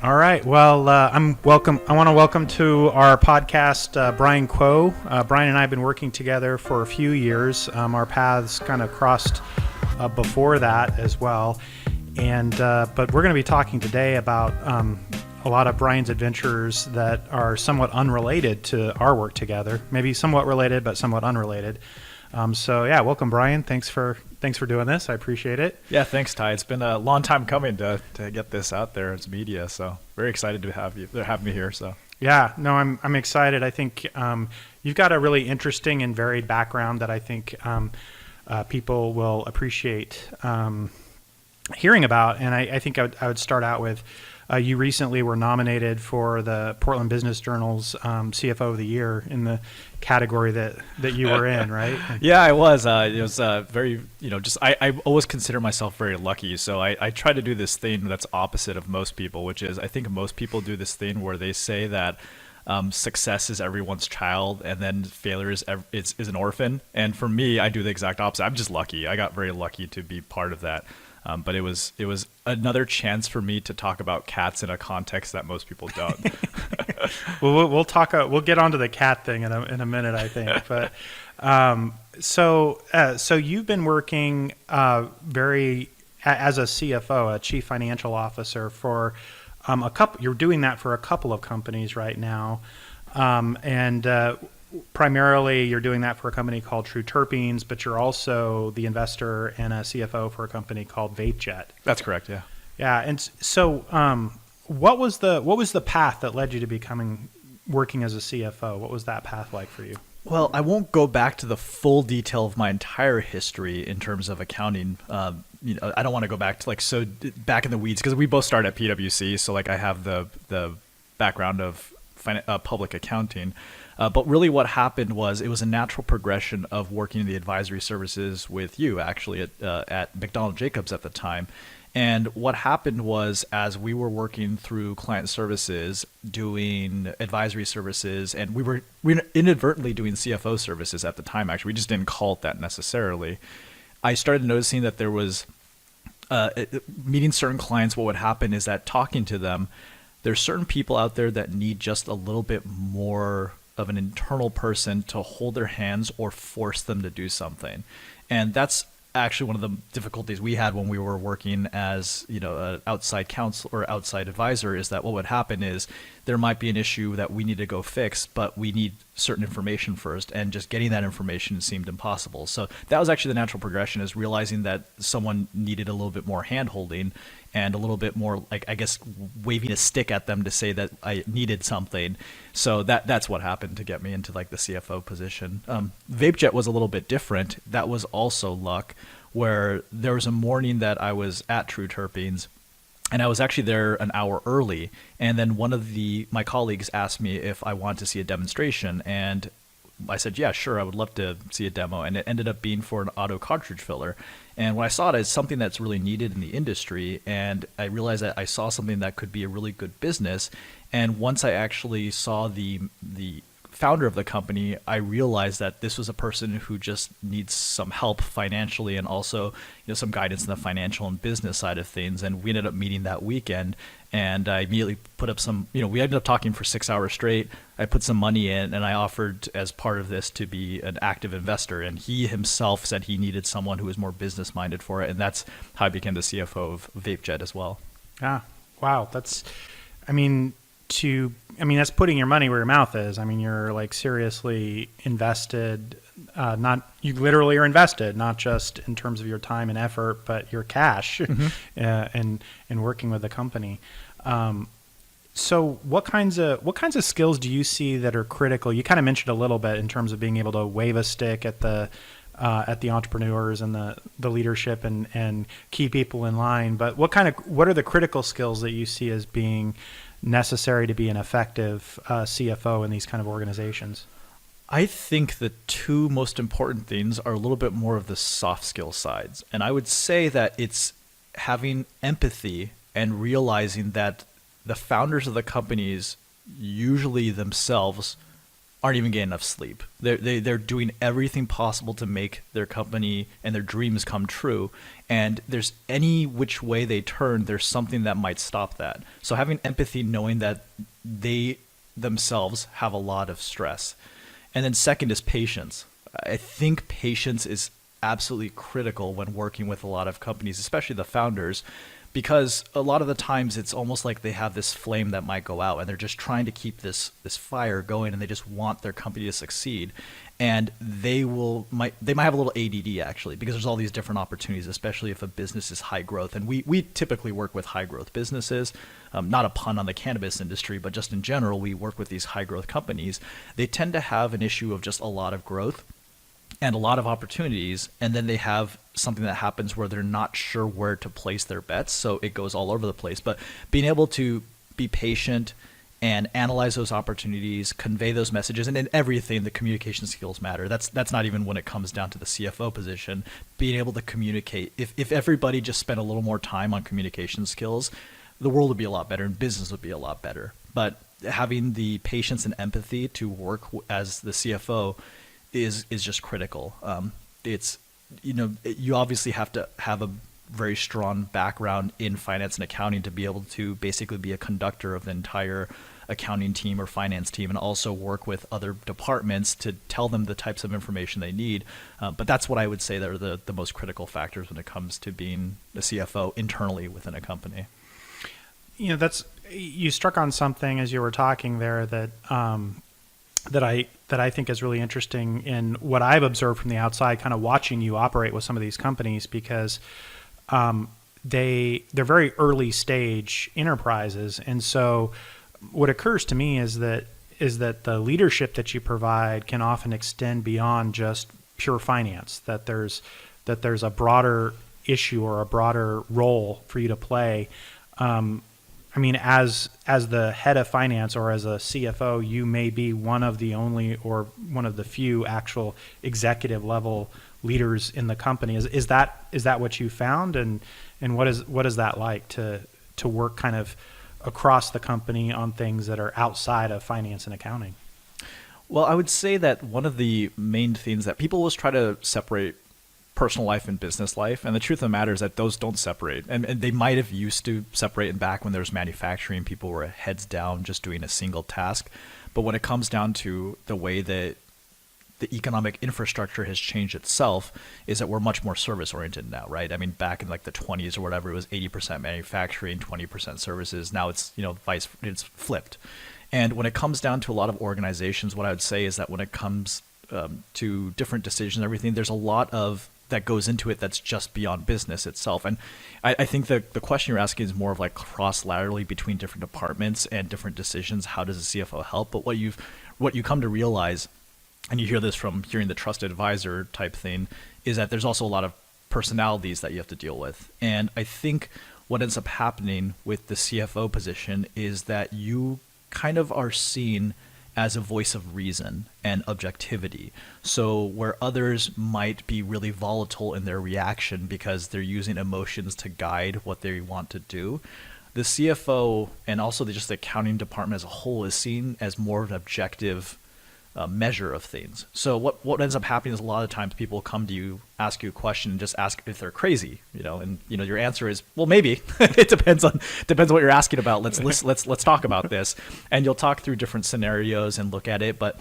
All right. Well, I want to welcome to our podcast Brian Kuo. Brian and I have been working together for a few years. Our paths kind of crossed before that as well. But we're going to be talking today about a lot of Brian's adventures that are somewhat unrelated to our work together. Maybe somewhat related, but somewhat unrelated. Welcome, Brian. Thanks for doing this. I appreciate it. Yeah, thanks, Tyee. It's been a long time coming to get this out there as media. So very excited to have me here. So yeah, no, I'm excited. I think you've got a really interesting and varied background that I think people will appreciate hearing about. And I think I would start out with you recently were nominated for the Portland Business Journal's CFO of the Year in the category that you were in, right? Yeah, I was. It was very, I always consider myself very lucky. So I try to do this thing that's opposite of most people, which is I think most people do this thing where they say that success is everyone's child and then failure is an orphan. And for me, I do the exact opposite. I'm just lucky. I got very lucky to be part of that. But it was another chance for me to talk about cats in a context that most people don't. Well, we'll talk. We'll get onto the cat thing in a minute, I think. But so you've been working as a CFO, a chief financial officer, for a couple. You're doing that for a couple of companies right now, primarily, you're doing that for a company called Terpenes, but you're also the investor and a CFO for a company called Vape-Jet. That's correct. Yeah. Yeah. And so, what was the path that led you to working as a CFO? What was that path like for you? Well, I won't go back to the full detail of my entire history in terms of accounting. I don't want to go back to back in the weeds because we both started at PwC. So I have the background of public accounting. But really what happened was it was a natural progression of working in the advisory services with you actually at McDonald Jacobs at the time. And what happened was as we were working through client services, doing advisory services, and we were inadvertently doing CFO services at the time, actually. We just didn't call it that necessarily. I started noticing that there was meeting certain clients, what would happen is that talking to them, there's certain people out there that need just a little bit more of an internal person to hold their hands or force them to do something. And that's actually one of the difficulties we had when we were working as, an outside counsel or outside advisor, is that what would happen is there might be an issue that we need to go fix, but we need certain information first, and just getting that information seemed impossible. So that was actually the natural progression, is realizing that someone needed a little bit more hand-holding and a little bit more, waving a stick at them to say that I needed something. So that's what happened to get me into the CFO position. Vape-Jet was a little bit different. That was also luck, where there was a morning that I was at Terpenes, and I was actually there an hour early. And then one of my colleagues asked me if I wanted to see a demonstration. And I said, yeah, sure, I would love to see a demo. And it ended up being for an auto cartridge filler. And when I saw it as something that's really needed in the industry, and I realized that I saw something that could be a really good business. And once I actually saw the founder of the company, I realized that this was a person who just needs some help financially, and also some guidance in the financial and business side of things. And we ended up meeting that weekend, and I immediately put up some, we ended up talking for 6 hours straight. I put some money in, and I offered as part of this to be an active investor. And he himself said he needed someone who was more business minded for it. And that's how I became the CFO of Vape-Jet as well. Ah, wow. That's putting your money where your mouth is. You're seriously invested. You literally are invested, not just in terms of your time and effort, but your cash, and working with the company. So what kinds of skills do you see that are critical? You kind of mentioned a little bit in terms of being able to wave a stick at the entrepreneurs and the leadership and keep people in line. But what are the critical skills that you see as being necessary to be an effective CFO in these kind of organizations? I think the two most important things are a little bit more of the soft skill sides. And I would say that it's having empathy and realizing that the founders of the companies usually themselves aren't even getting enough sleep. They're doing everything possible to make their company and their dreams come true. And there's any which way they turn, there's something that might stop that. So having empathy, knowing that they themselves have a lot of stress. And then second is patience. I think patience is absolutely critical when working with a lot of companies, especially the founders, because a lot of the times it's almost like they have this flame that might go out and they're just trying to keep this fire going, and they just want their company to succeed. And they might have a little ADD actually, because there's all these different opportunities, especially if a business is high growth. And we typically work with high growth businesses, not a pun on the cannabis industry, but just in general, we work with these high growth companies. They tend to have an issue of just a lot of growth and a lot of opportunities, and then they have something that happens where they're not sure where to place their bets, so it goes all over the place. But being able to be patient and analyze those opportunities, convey those messages, and in everything, the communication skills matter. That's not even when it comes down to the CFO position. Being able to communicate. If everybody just spent a little more time on communication skills, the world would be a lot better and business would be a lot better. But having the patience and empathy to work as the CFO is just critical. It's, you obviously have to have a very strong background in finance and accounting to be able to basically be a conductor of the entire accounting team or finance team, and also work with other departments to tell them the types of information they need. But that's what I would say that are the most critical factors when it comes to being a CFO internally within a company. You struck on something as you were talking there that I think is really interesting in what I've observed from the outside, kind of watching you operate with some of these companies, because they're very early stage enterprises. And so what occurs to me is that the leadership that you provide can often extend beyond just pure finance, that there's a broader issue or a broader role for you to play. I mean, as the head of finance or as a CFO, you may be one of the only or one of the few actual executive level leaders in the company. Is that what you found, and what is that like to work kind of across the company on things that are outside of finance and accounting? Well, I would say that one of the main things that people always try to separate personal life and business life, and the truth of the matter is that those don't separate, and they might have used to separate in back when there was manufacturing. People were heads down just doing a single task. But when it comes down to the way that the economic infrastructure has changed itself, is that we're much more service oriented now, right? I mean, back in like the 20s or whatever, it was 80% manufacturing, 20% services. Now it's it's flipped. And when it comes down to a lot of organizations, what I would say is that when it comes to different decisions and everything, there's a lot of that goes into it that's just beyond business itself. And I think the question you're asking is more of like cross-laterally between different departments and different decisions. How does a CFO help? But what you come to realize, and you hear this from hearing the trusted advisor type thing, is that there's also a lot of personalities that you have to deal with. And I think what ends up happening with the CFO position is that you kind of are seen as a voice of reason and objectivity. So where others might be really volatile in their reaction because they're using emotions to guide what they want to do, the CFO and also just the accounting department as a whole is seen as more of an objective measure of things. So what ends up happening is a lot of times people come to you, ask you a question, and just ask if they're crazy, and your answer is, well, maybe. It depends what you're asking about. Let's talk about this, and you'll talk through different scenarios and look at it. But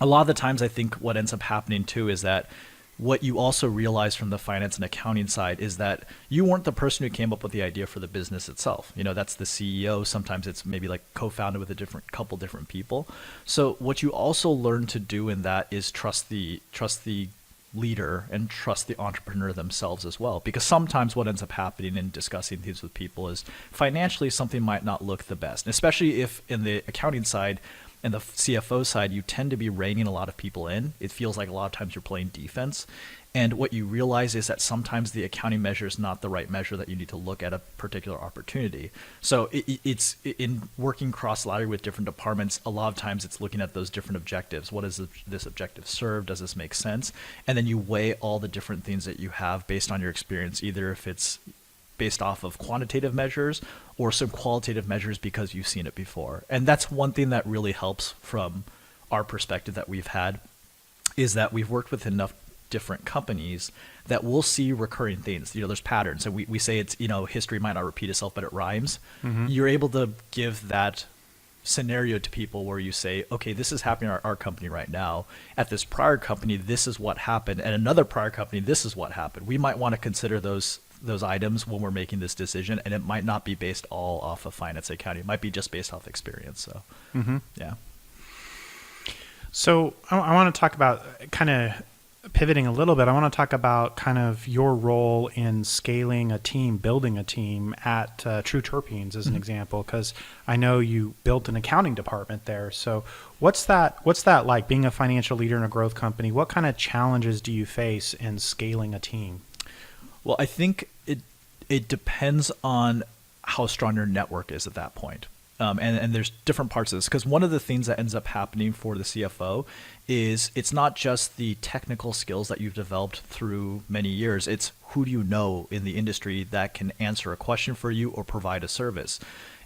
a lot of the times, I think what ends up happening too is that what you also realize from the finance and accounting side is that you weren't the person who came up with the idea for the business itself. That's the CEO. Sometimes it's maybe like co-founded with a couple different people. So what you also learn to do in that is trust the leader and trust the entrepreneur themselves as well. Because sometimes what ends up happening in discussing things with people is financially something might not look the best, especially if in the accounting side and the CFO side, you tend to be reining a lot of people in. It feels like a lot of times you're playing defense. And what you realize is that sometimes the accounting measure is not the right measure that you need to look at a particular opportunity. So it's in working cross-laterally with different departments, a lot of times it's looking at those different objectives. What does this objective serve? Does this make sense? And then you weigh all the different things that you have based on your experience, either if it's based off of quantitative measures or some qualitative measures because you've seen it before. And that's one thing that really helps from our perspective that we've had is that we've worked with enough different companies that we'll see recurring things. There's patterns. And we say it's, history might not repeat itself, but it rhymes. You're able to give that scenario to people where you say, okay, this is happening at our company right now. At this prior company, this is what happened. And another prior company, this is what happened. We might want to consider those items when we're making this decision. And it might not be based all off of finance and accounting. It might be just based off experience. So, yeah. So I want to talk about kind of pivoting a little bit. I want to talk about kind of your role in scaling a team, building a team at True Terpenes as an example, because I know you built an accounting department there. So what's that like, being a financial leader in a growth company? What kind of challenges do you face in scaling a team? Well, I think it depends on how strong your network is at that point. And there's different parts of this, because one of the things that ends up happening for the CFO is it's not just the technical skills that you've developed through many years. It's who do you know in the industry that can answer a question for you or provide a service.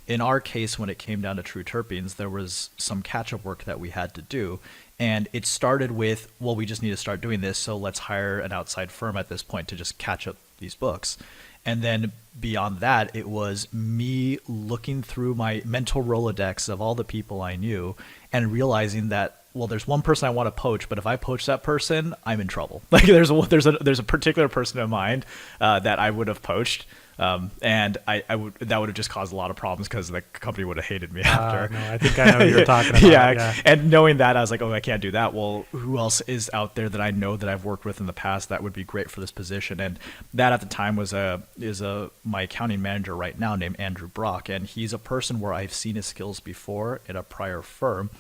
In our case, when it came down to True Terpenes, there was some catch-up work that we had to do. And it started with, well, we just need to start doing this, so let's hire an outside firm at this point to just catch up these books. And then beyond that, it was me looking through my mental Rolodex of all the people I knew and realizing that, well, there's one person I want to poach, but if I poach that person, I'm in trouble. Like there's a particular person in mind that I would have poached. And that would have just caused a lot of problems because the company would have hated me after. No, I think I know what you're talking about. Yeah. And knowing that, I was like, oh, I can't do that. Well, who else is out there that I know that I've worked with in the past that would be great for this position? And that at the time was my accounting manager right now named Andrew Brock. And he's a person where I've seen his skills before at a prior firm.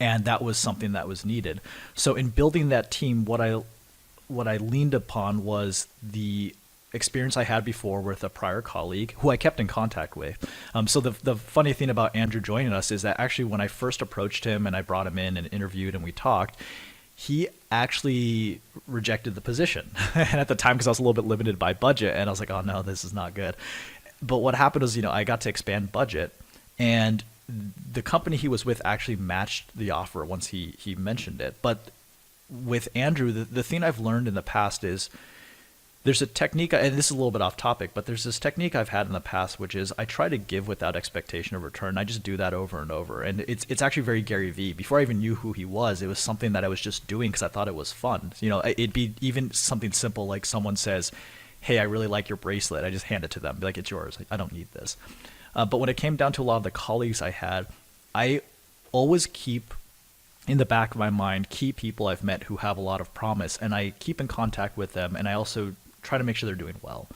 And that was something that was needed. So in building that team, what I leaned upon was the experience I had before with a prior colleague who I kept in contact with. So the funny thing about Andrew joining us is that actually when I first approached him and I brought him in and interviewed and we talked, he actually rejected the position. And at the time, because I was a little bit limited by budget, and I was like, oh no, this is not good. But what happened was, I got to expand budget, and the company he was with actually matched the offer once he mentioned it. But with Andrew, the thing I've learned in the past is there's a technique, and this is a little bit off topic, but there's this technique I've had in the past, which is I try to give without expectation of return. I just do that over and over. And it's actually very Gary Vee. Before I even knew who he was, it was something that I was just doing because I thought it was fun. It'd be even something simple like someone says, hey, I really like your bracelet. I just hand it to them. Be like, it's yours. I don't need this. But when it came down to a lot of the colleagues I had, I always keep in the back of my mind key people I've met who have a lot of promise, and I keep in contact with them, and I also try to make sure they're doing well.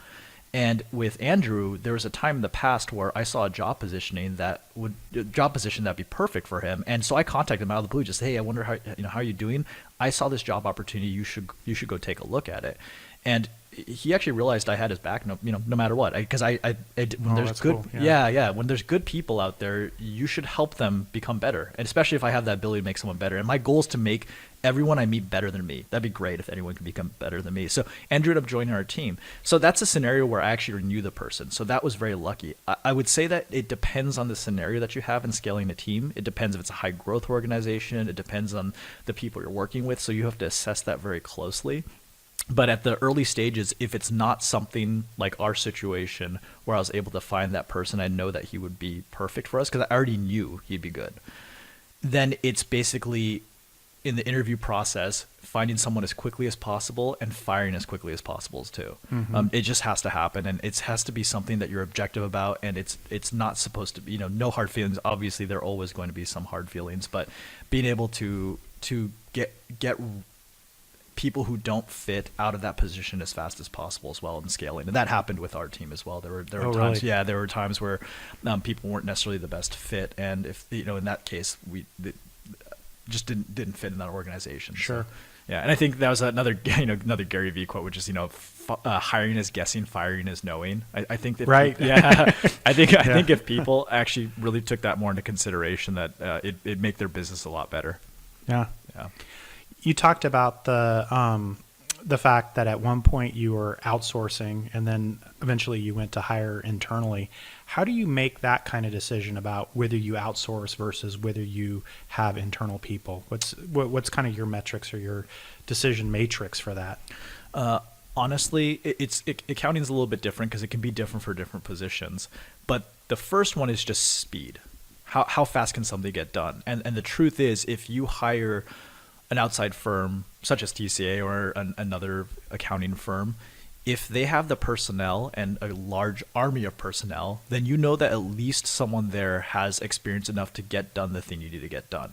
And with Andrew, there was a time in the past where I saw a job position that'd be perfect for him, and so I contacted him out of the blue, just hey, I wonder how are you doing? I saw this job opportunity. You should go take a look at it. And he actually realized I had his back, no matter what, because when there's good, cool. When there's good people out there, you should help them become better, and especially if I have that ability to make someone better. And my goal is to make everyone I meet better than me. That'd be great if anyone could become better than me. So Andrew ended up joining our team. So that's a scenario where I actually knew the person. So that was very lucky. I would say that it depends on the scenario that you have in scaling a team. It depends if it's a high growth organization. It depends on the people you're working with. So you have to assess that very closely. But at the early stages, if it's not something like our situation where I was able to find that person, I know that he would be perfect for us because I already knew he'd be good. Then it's basically in the interview process, finding someone as quickly as possible and firing as quickly as possible too. Mm-hmm. It just has to happen, and it has to be something that you're objective about, and it's not supposed to be, no hard feelings. Obviously, there are always going to be some hard feelings, but being able to get people who don't fit out of that position as fast as possible as well in scaling. And that happened with our team as well. There were times, really? There were times where people weren't necessarily the best fit. And if, in that case, just didn't fit in that organization. Sure. So, yeah. And I think that was another Gary Vee quote, which is, hiring is guessing, firing is knowing. I think that, right. Yeah. I think if people actually really took that more into consideration, that it'd make their business a lot better. Yeah. Yeah. You talked about the the fact that at one point you were outsourcing and then eventually you went to hire internally. How do you make that kind of decision about whether you outsource versus whether you have internal people? What's kind of your metrics or your decision matrix for that? Honestly, accounting is a little bit different because it can be different for different positions. But the first one is just speed. How fast can something get done? And the truth is, if you hire an outside firm such as TCA or another accounting firm, if they have the personnel and a large army of personnel, then you know that at least someone there has experience enough to get done the thing you need to get done.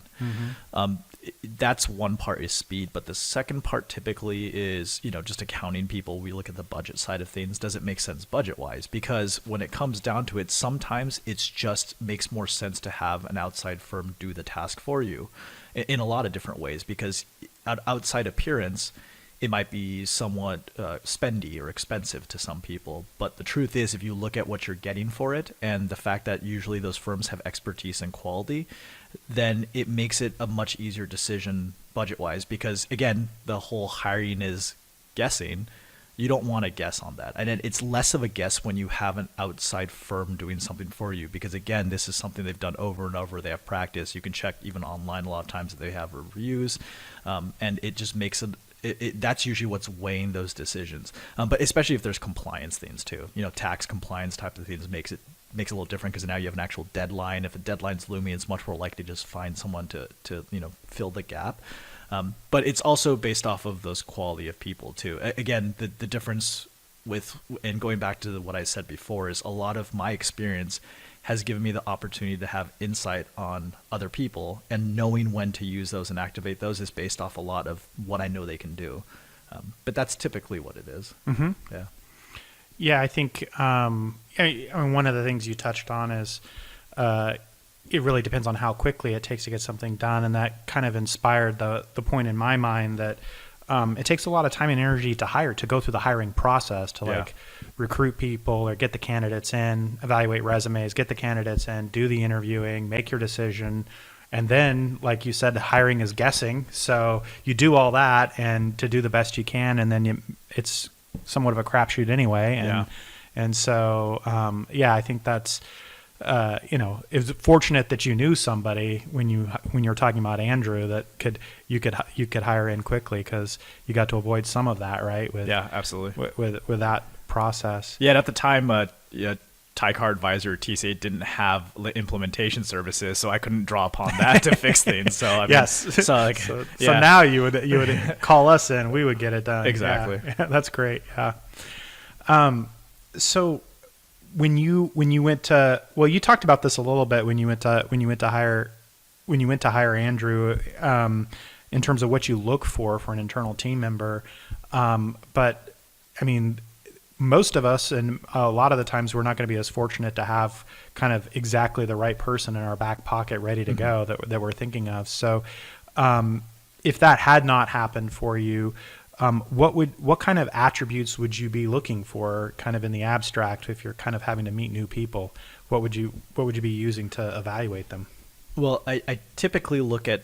That's one part is speed, but the second part typically is, just accounting people. We look at the budget side of things. Does it make sense budget wise? Because when it comes down to it, sometimes it's just makes more sense to have an outside firm do the task for you in a lot of different ways, because outside appearance, it might be somewhat spendy or expensive to some people. But the truth is, if you look at what you're getting for it and the fact that usually those firms have expertise and quality, then it makes it a much easier decision budget-wise, because, again, the whole hiring is guessing. You don't want to guess on that. And it's less of a guess when you have an outside firm doing something for you, because, again, this is something they've done over and over. They have practice. You can check even online a lot of times that they have reviews, and it just makes it that's usually what's weighing those decisions. But especially if there's compliance things too, tax compliance type of things makes it a little different, because now you have an actual deadline. If a deadline's looming, it's much more likely to just find someone to fill the gap. But it's also based off of those quality of people too. Again, the difference and going back to what I said before, is a lot of my experience has given me the opportunity to have insight on other people, and knowing when to use those and activate those is based off a lot of what I know they can do. But that's typically what it is. Mm-hmm. Yeah. Yeah, I think one of the things you touched on is it really depends on how quickly it takes to get something done, and that kind of inspired the point in my mind that it takes a lot of time and energy to go through the hiring process, to recruit people or get the candidates in, evaluate resumes, get the candidates in, do the interviewing, make your decision. And then, like you said, hiring is guessing. So you do all that and to do the best you can, and then it's somewhat of a crapshoot anyway. And so, I think that's, it's fortunate that you knew somebody when you're talking about Andrew that you could hire in quickly, because you got to avoid some of that, right? Absolutely. With that process. Yeah, and at the time, Tyee Advisor TCA didn't have implementation services, so I couldn't draw upon that to fix things. So I mean, so now you would call us in, we would get it done. Exactly. Yeah. That's great. Yeah. So when you went to, you talked about this a little bit when you went to hire Andrew, in terms of what you look for an internal team member. But I mean, most of us, and a lot of the times, we're not going to be as fortunate to have kind of exactly the right person in our back pocket ready to go that we're thinking of. So if that had not happened for you, what kind of attributes would you be looking for kind of in the abstract if you're kind of having to meet new people? What would you be using to evaluate them? Well, I typically look at,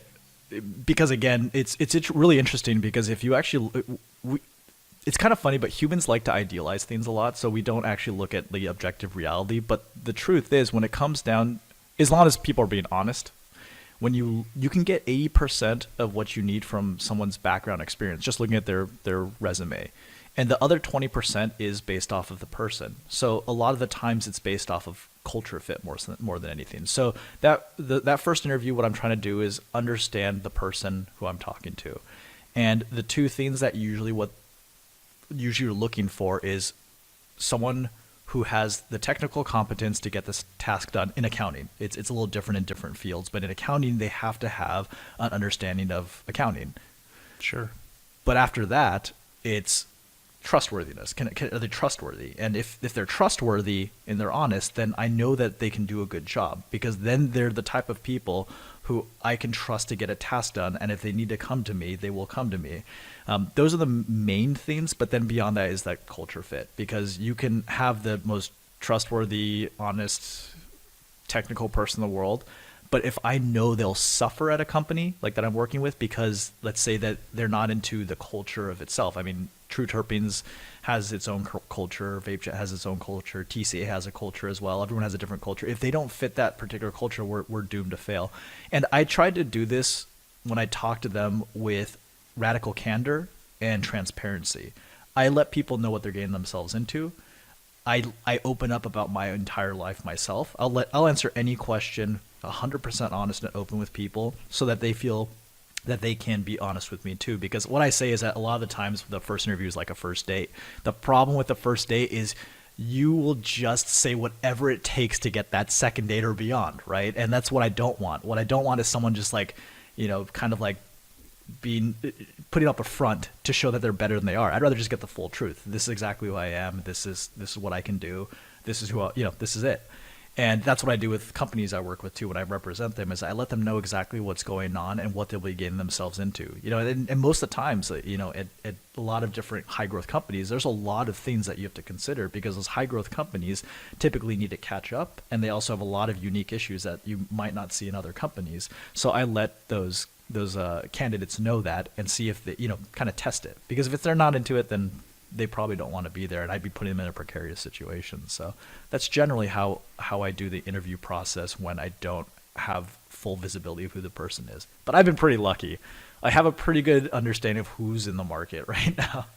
because again, it's really interesting, because if you actually, it's kind of funny, but humans like to idealize things a lot, so we don't actually look at the objective reality. But the truth is, when it comes down, as long as people are being honest, when you can get 80% of what you need from someone's background experience, just looking at their resume. And the other 20% is based off of the person. So a lot of the times it's based off of culture fit more than anything. So that first interview, what I'm trying to do is understand the person who I'm talking to. And the two things that usually you're looking for is someone who has the technical competence to get this task done in accounting. It's a little different in different fields, but in accounting, they have to have an understanding of accounting. Sure. But after that, it's trustworthiness. Are they trustworthy? And if they're trustworthy and they're honest, then I know that they can do a good job, because then they're the type of people who I can trust to get a task done. And if they need to come to me, they will come to me. Those are the main things. But then beyond that is that culture fit, because you can have the most trustworthy, honest, technical person in the world, but if I know they'll suffer at a company like that I'm working with, because let's say that they're not into the culture of itself. I mean, True Terpenes has its own culture. Vape-Jet has its own culture. TCA has a culture as well. Everyone has a different culture. If they don't fit that particular culture, we're doomed to fail. And I tried to do this when I talked to them with radical candor and transparency. I let people know what they're getting themselves into. I open up about my entire life myself. I'll answer any question 100% honest and open with people so that they feel that they can be honest with me too. Because what I say is that a lot of the times the first interview is like a first date. The problem with the first date is you will just say whatever it takes to get that second date or beyond, right? And that's what I don't want. What I don't want is someone just like, kind of like putting up a front to show that they're better than they are. I'd rather just get the full truth. This is exactly who I am. This is what I can do. This is this is it. And that's what I do with companies I work with too when I represent them, is I let them know exactly what's going on and what they'll be getting themselves into. And most of the times, at a lot of different high growth companies, there's a lot of things that you have to consider because those high growth companies typically need to catch up, and they also have a lot of unique issues that you might not see in other companies. So I let those candidates know that and see if they, kind of test it. Because if they're not into it, then they probably don't want to be there, and I'd be putting them in a precarious situation. So that's generally how I do the interview process when I don't have full visibility of who the person is. But I've been pretty lucky. I have a pretty good understanding of who's in the market right now.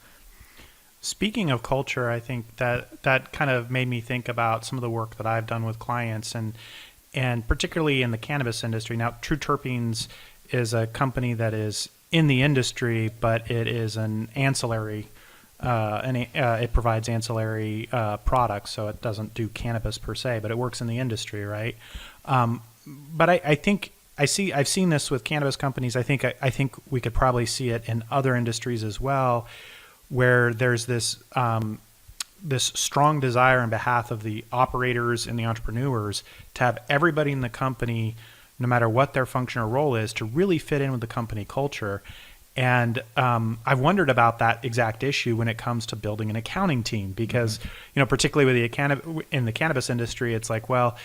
Speaking of culture, I think that kind of made me think about some of the work that I've done with clients, and particularly in the cannabis industry. Now, True Terpenes is a company that is in the industry, but it is an ancillary it provides ancillary products, so it doesn't do cannabis per se, but it works in the industry, right? But I think I've seen this with cannabis companies. I think we could probably see it in other industries as well, where there's this strong desire on behalf of the operators and the entrepreneurs to have everybody in the company, no matter what their function or role is, to really fit in with the company culture. And I've wondered about that exact issue when it comes to building an accounting team, because particularly with in the cannabis industry, it's like, well,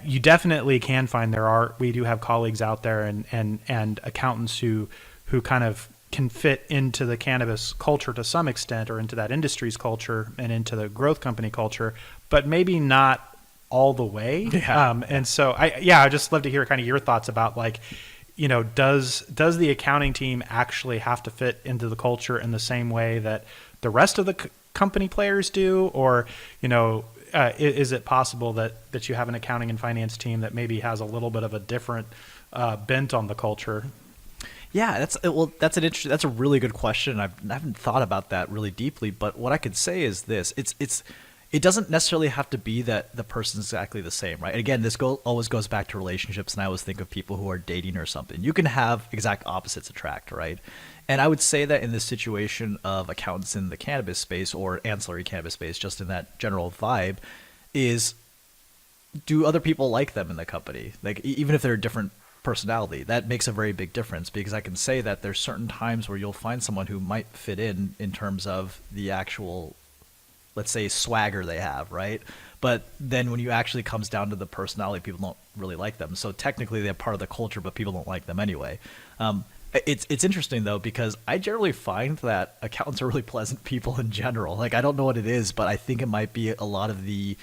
you definitely can find we do have colleagues out there and accountants who kind of can fit into the cannabis culture to some extent, or into that industry's culture and into the growth company culture, but maybe not all the way. Yeah. And so I'd just love to hear kind of your thoughts about like, does the accounting team actually have to fit into the culture in the same way that the rest of the company players do? Or, is it possible that you have an accounting and finance team that maybe has a little bit of a different bent on the culture? Yeah, that's a really good question. I haven't thought about that really deeply, but what I could say is this: it doesn't necessarily have to be that the person's exactly the same, right? Again, this always goes back to relationships, and I always think of people who are dating or something. You can have exact opposites attract, right? And I would say that in this situation of accountants in the cannabis space or ancillary cannabis space, just in that general vibe, is do other people like them in the company? Like, even if they're a different personality, that makes a very big difference, because I can say that there's certain times where you'll find someone who might fit in terms of the actual, let's say, swagger they have, right? But then when you actually comes down to the personality, people don't really like them. So technically they're part of the culture, but people don't like them anyway. It's interesting though, because I generally find that accountants are really pleasant people in general. Like, I don't know what it is, but I think it might be a lot of the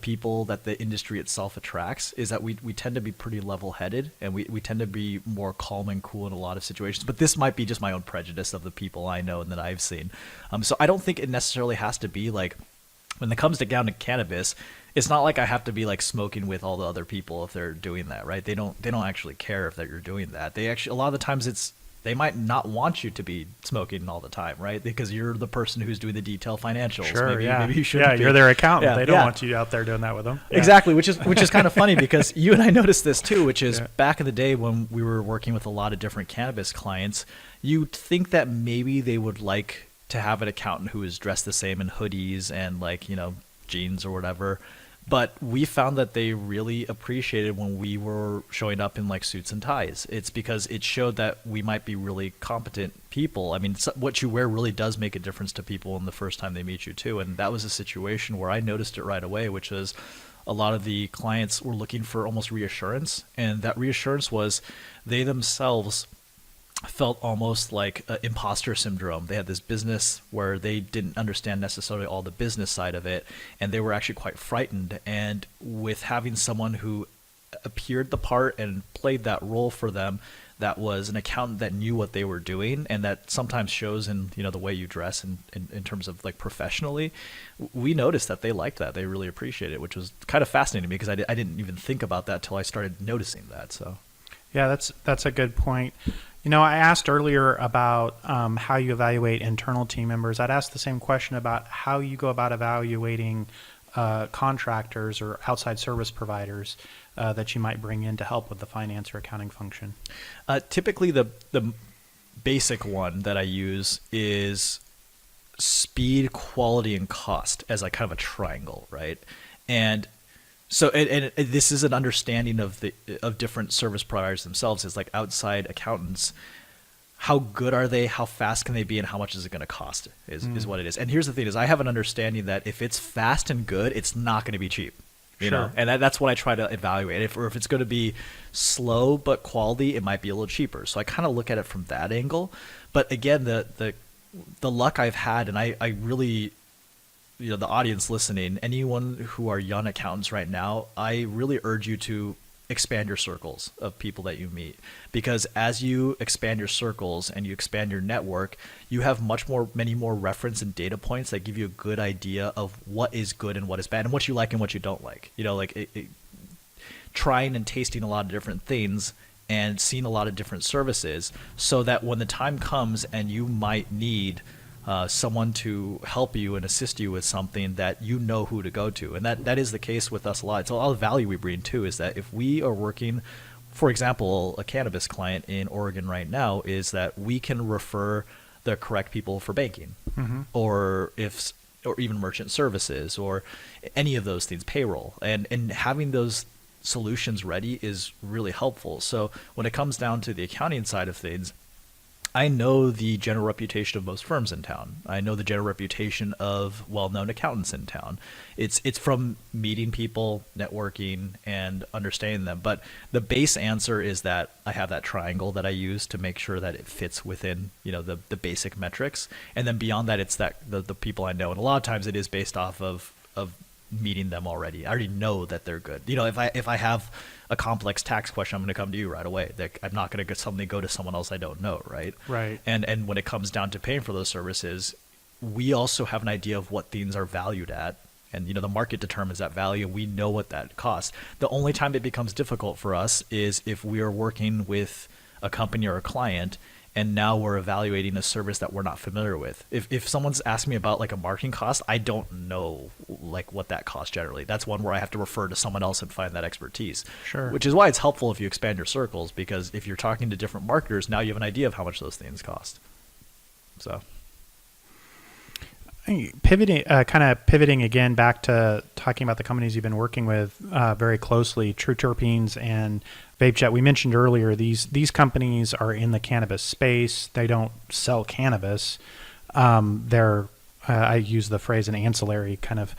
people that the industry itself attracts, is that we tend to be pretty level-headed, and we tend to be more calm and cool in a lot of situations. But this might be just my own prejudice of the people I know and that I've seen. So I don't think it necessarily has to be like, when it comes down to cannabis, it's not like I have to be like smoking with all the other people if they're doing that, right? They don't actually care if that you're doing that. They actually, a lot of the times they might not want you to be smoking all the time, right? Because you're the person who's doing the detailed financials. Sure, maybe you shouldn't be. You're their accountant. Yeah, they don't want you out there doing that with them. Yeah. Exactly, which is kind of funny, because you and I noticed this too, which is back in the day when we were working with a lot of different cannabis clients, you'd think that maybe they would like to have an accountant who is dressed the same in hoodies and like, jeans or whatever. But we found that they really appreciated when we were showing up in like suits and ties. It's because it showed that we might be really competent people. I mean, what you wear really does make a difference to people in the first time they meet you too. And that was a situation where I noticed it right away, which is a lot of the clients were looking for almost reassurance. And that reassurance was they themselves felt almost like imposter syndrome. They had this business where they didn't understand necessarily all the business side of it, and they were actually quite frightened. And with having someone who appeared the part and played that role for them, that was an accountant that knew what they were doing, and that sometimes shows in the way you dress and in terms of like professionally, we noticed that they liked that. They really appreciated it, which was kind of fascinating to me because I didn't even think about that till I started noticing that. So Yeah, that's a good point. I asked earlier about how you evaluate internal team members. I'd ask the same question about how you go about evaluating contractors or outside service providers that you might bring in to help with the finance or accounting function. Typically, the basic one that I use is speed, quality, and cost as like kind of a triangle, right? And so, and this is an understanding of different service providers themselves. Is like outside accountants. How good are they? How fast can they be? And how much is it going to cost? Is what it is. And here's the thing: is I have an understanding that if it's fast and good, it's not going to be cheap. You know, and that's what I try to evaluate. If it's going to be slow but quality, it might be a little cheaper. So I kind of look at it from that angle. But again, the luck I've had, and I really, the audience listening, anyone who are young accountants right now, I really urge you to expand your circles of people that you meet, because as you expand your circles and you expand your network, you have many more reference and data points that give you a good idea of what is good and what is bad and what you like and what you don't like. Trying and tasting a lot of different things and seeing a lot of different services, so that when the time comes and you might need someone to help you and assist you with something, that you know who to go to. And that is the case with us a lot. So all the value we bring too is that if we are working, for example, a cannabis client in Oregon right now, is that we can refer the correct people for banking, or even merchant services, or any of those things, payroll, and having those solutions ready is really helpful. So when it comes down to the accounting side of things, I know the general reputation of most firms in town. I know the general reputation of well-known accountants in town. It's from meeting people, networking, and understanding them. But the base answer is that I have that triangle that I use to make sure that it fits within the basic metrics. And then beyond that, it's that the people I know. And a lot of times it is based off of meeting them already. I already know that they're good. If I have a complex tax question, I'm going to come to you right away. I'm not going to suddenly go to someone else I don't know, right? Right. And when it comes down to paying for those services, we also have an idea of what things are valued at. And the market determines that value. We know what that costs. The only time it becomes difficult for us is if we are working with a company or a client, and now we're evaluating a service that we're not familiar with. If someone's asking me about like a marketing cost, I don't know like what that costs generally. That's one where I have to refer to someone else and find that expertise. Sure. Which is why it's helpful if you expand your circles, because if you're talking to different marketers, now you have an idea of how much those things cost. So pivoting again back to talking about the companies you've been working with very closely, True Terpenes and Vape-Jet. We mentioned earlier these companies are in the cannabis space. They don't sell cannabis. They're I use the phrase an ancillary kind of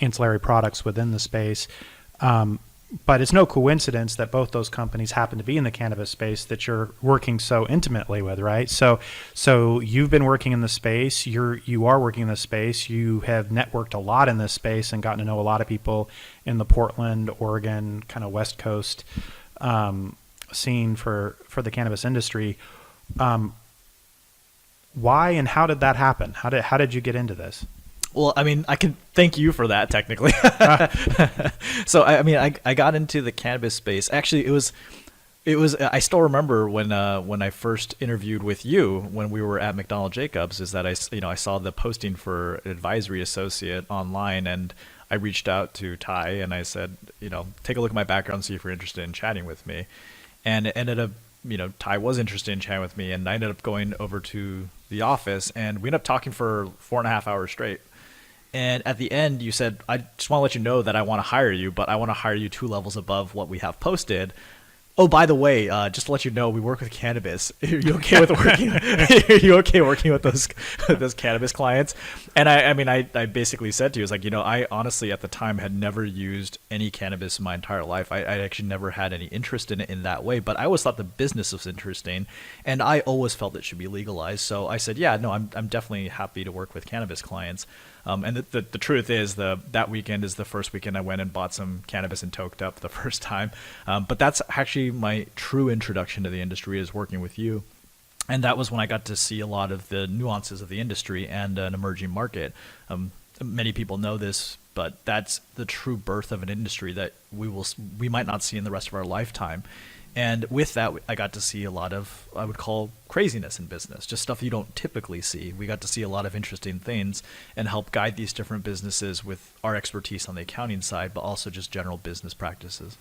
ancillary products within the space. But it's no coincidence that both those companies happen to be in the cannabis space that you're working so intimately with, right? So you've been working in the space. You are working in the space. You have networked a lot in this space and gotten to know a lot of people in the Portland, Oregon, kind of West Coast scene for the cannabis industry. Why and how did that happen? How did you get into this? Well, I mean, I can thank you for that technically. So, I got into the cannabis space. Actually, it was, I still remember when I first interviewed with you when we were at McDonald Jacobs, is that I saw the posting for an advisory associate online, and I reached out to Tyee and I said, take a look at my background, see if you're interested in chatting with me. And it ended up, Tyee was interested in chatting with me, and I ended up going over to the office, and we ended up talking for 4.5 hours straight. And at the end, you said, I just want to let you know that I want to hire you, but I want to hire you 2 levels above what we have posted. Oh, by the way, just to let you know, we work with cannabis. Are you okay with working? Are you okay working with those cannabis clients? And I mean, I basically said to you, it's like, I honestly at the time had never used any cannabis in my entire life. I actually never had any interest in it in that way, but I always thought the business was interesting, and I always felt it should be legalized. So I said, yeah, no, I'm definitely happy to work with cannabis clients. And the truth is, that weekend is the first weekend I went and bought some cannabis and toked up the first time. But that's actually my true introduction to the industry, is working with you. And that was when I got to see a lot of the nuances of the industry and an emerging market. Many people know this, but that's the true birth of an industry that we might not see in the rest of our lifetime. And with that, I got to see a lot of, I would call, craziness in business, just stuff you don't typically see. We got to see a lot of interesting things and help guide these different businesses with our expertise on the accounting side, but also just general business practices.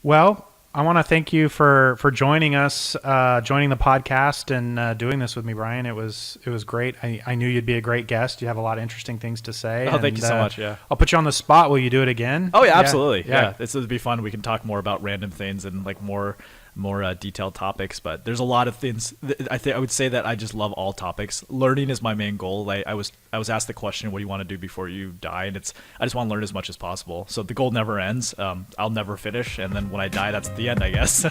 Well, I want to thank you for joining us, joining the podcast, and doing this with me, Brian. It was great. I knew you'd be a great guest. You have a lot of interesting things to say. Oh, thank you so much. Yeah, I'll put you on the spot. Will you do it again? Oh yeah, absolutely. Yeah. This would be fun. We can talk more about random things and like more detailed topics, but there's a lot of things. I would say that I just love all topics. Learning is my main goal. I was asked the question, what do you want to do before you die? And I just want to learn as much as possible. So the goal never ends. I'll never finish. And then when I die, that's the end, I guess.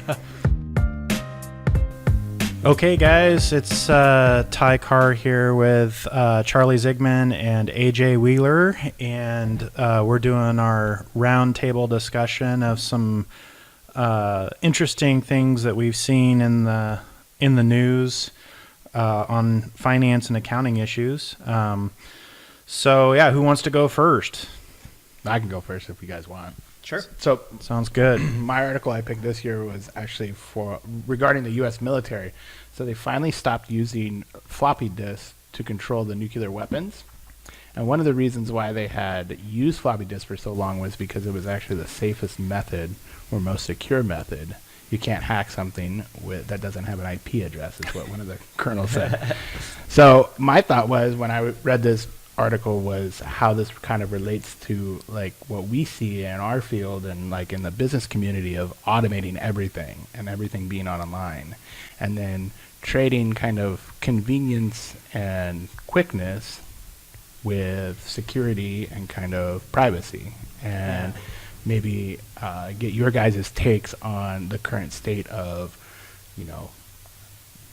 Okay, guys, it's Tyee Carr here with Charlie Zigman and AJ Wheeler, and we're doing our roundtable discussion of some interesting things that we've seen in the news on finance and accounting issues. So yeah, who wants to go first? I can go first if you guys want. Sure. So Sounds good. my article I picked this year was actually regarding the U.S. military. So they finally stopped using floppy disks to control the nuclear weapons. And one of the reasons why they had used floppy disks for so long was because it was actually the safest method or most secure method. You can't hack something that doesn't have an IP address, is what one of the colonels said. So my thought was, when I read this article, was how this kind of relates to like what we see in our field and like in the business community of automating everything and everything being online, and then trading kind of convenience and quickness with security and kind of privacy. And maybe get your guys' takes on the current state of,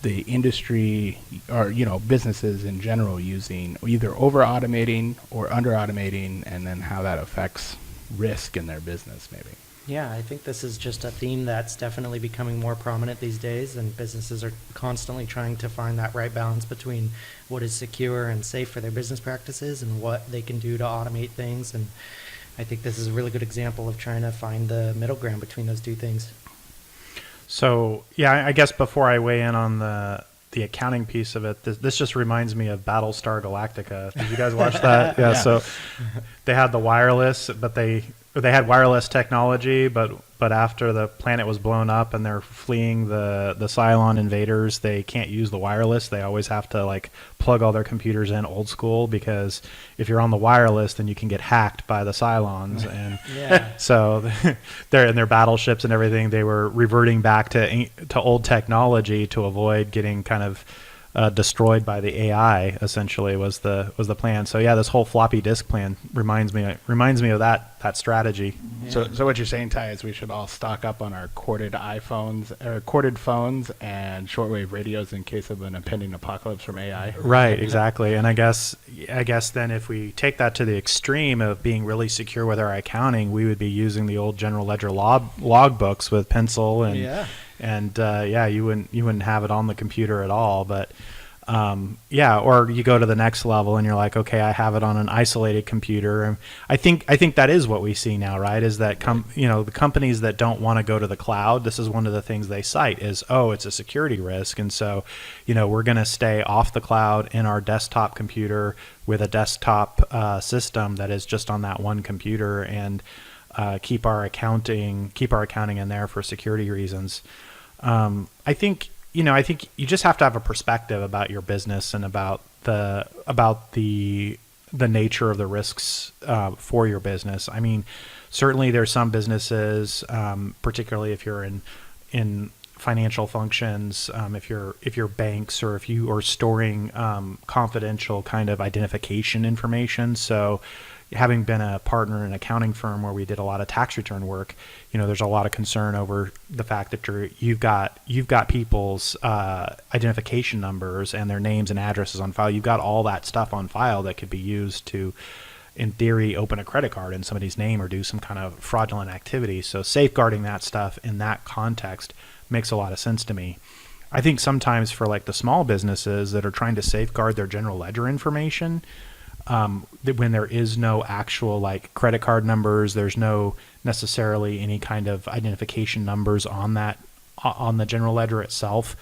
the industry or, businesses in general using either over automating or under automating, and then how that affects risk in their business maybe. Yeah, I think this is just a theme that's definitely becoming more prominent these days, and businesses are constantly trying to find that right balance between what is secure and safe for their business practices and what they can do to automate things. And I think this is a really good example of trying to find the middle ground between those two things. So yeah, I guess before I weigh in on the accounting piece of it, this just reminds me of Battlestar Galactica. Did you guys watch that? Yeah. So they had the wireless, but they had wireless technology, but after the planet was blown up and they're fleeing the Cylon invaders, they can't use the wireless. They always have to like plug all their computers in old school, because if you're on the wireless, then you can get hacked by the Cylons. And so they're in their battleships and everything. They were reverting back to old technology to avoid getting kind of destroyed by the AI. Essentially was the plan. So yeah, this whole floppy disk plan reminds me of that strategy. Yeah. So what you're saying, Ty, is we should all stock up on our corded iPhones or corded phones and shortwave radios in case of an impending apocalypse from AI. Right, exactly. And I guess then if we take that to the extreme of being really secure with our accounting, we would be using the old general ledger log books with pencil and you wouldn't have it on the computer at all. But or you go to the next level and you're like, okay, I have it on an isolated computer. And I think that is what we see now, right? Is that the companies that don't want to go to the cloud, this is one of the things they cite is, it's a security risk. And so, we're going to stay off the cloud in our desktop computer with a desktop system that is just on that one computer, and keep our accounting in there for security reasons. I think you just have to have a perspective about your business and about the the nature of the risks for your business. I mean, certainly there's some businesses, particularly if you're in financial functions, if you're banks, or if you are storing confidential kind of identification information. So having been a partner in an accounting firm where we did a lot of tax return work, there's a lot of concern over the fact that you've got people's identification numbers and their names and addresses on file. You've got all that stuff on file that could be used to, in theory, open a credit card in somebody's name or do some kind of fraudulent activity. So safeguarding that stuff in that context makes a lot of sense to me. I think sometimes for like the small businesses that are trying to safeguard their general ledger information, when there is no actual like credit card numbers, there's no necessarily any kind of identification numbers on the general ledger itself.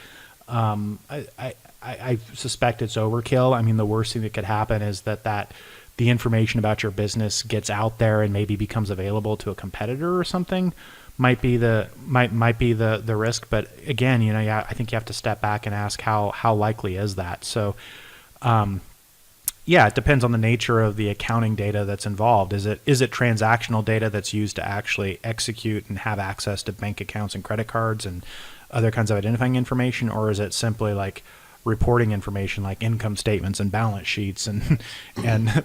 I suspect it's overkill. I mean, the worst thing that could happen is that the information about your business gets out there and maybe becomes available to a competitor or something. Might be the risk, but again, I think you have to step back and ask how likely is that. So, it depends on the nature of the accounting data that's involved. Is it transactional data that's used to actually execute and have access to bank accounts and credit cards and other kinds of identifying information, or is it simply like reporting information like income statements and balance sheets and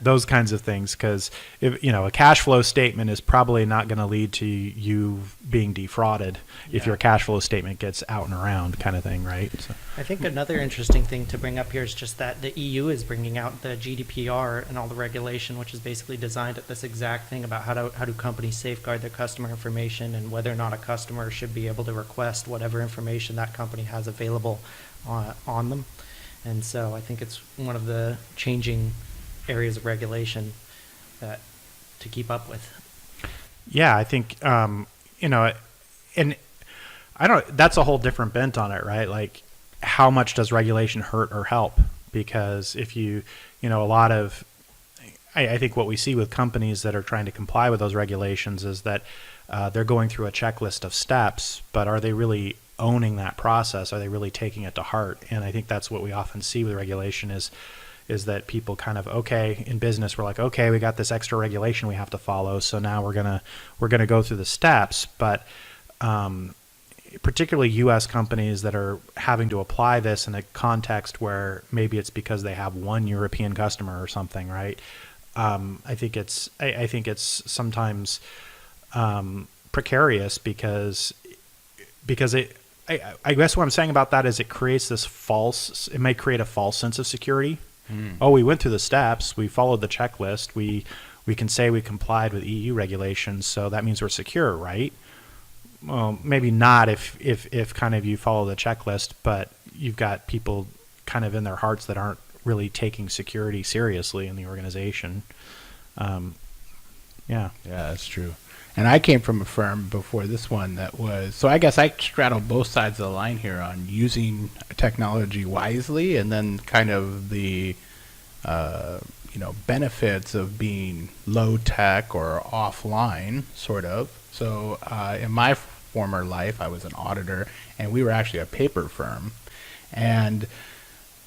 those kinds of things? Because if a cash flow statement is probably not going to lead to you being defrauded if your cash flow statement gets out and around, kind of thing, right? So. I think another interesting thing to bring up here is just that the EU is bringing out the GDPR and all the regulation, which is basically designed at this exact thing about how do companies safeguard their customer information and whether or not a customer should be able to request whatever information that company has available on them. And so I think it's one of the changing areas of regulation that to keep up with. Yeah, I think and that's a whole different bent on it, right? Like, how much does regulation hurt or help? Because if I think what we see with companies that are trying to comply with those regulations is that they're going through a checklist of steps, but are they really owning that process? Are they really taking it to heart? And I think that's what we often see with regulation is that people kind of, in business, we're like, we got this extra regulation we have to follow, so now we're gonna go through the steps. But particularly U.S. companies that are having to apply this in a context where maybe it's because they have one European customer or something, right? I think it's sometimes precarious because I guess what I'm saying about that is it may create a false sense of security. Oh, we went through the steps, we followed the checklist, we can say we complied with EU regulations, so that means we're secure, right? Well, maybe not if kind of you follow the checklist, but you've got people kind of in their hearts that aren't really taking security seriously in the organization. Yeah, that's true. And I came from a firm before this one that was, so I guess I straddled both sides of the line here on using technology wisely and then kind of the, benefits of being low tech or offline, sort of. So in my former life, I was an auditor and we were actually a paper firm. And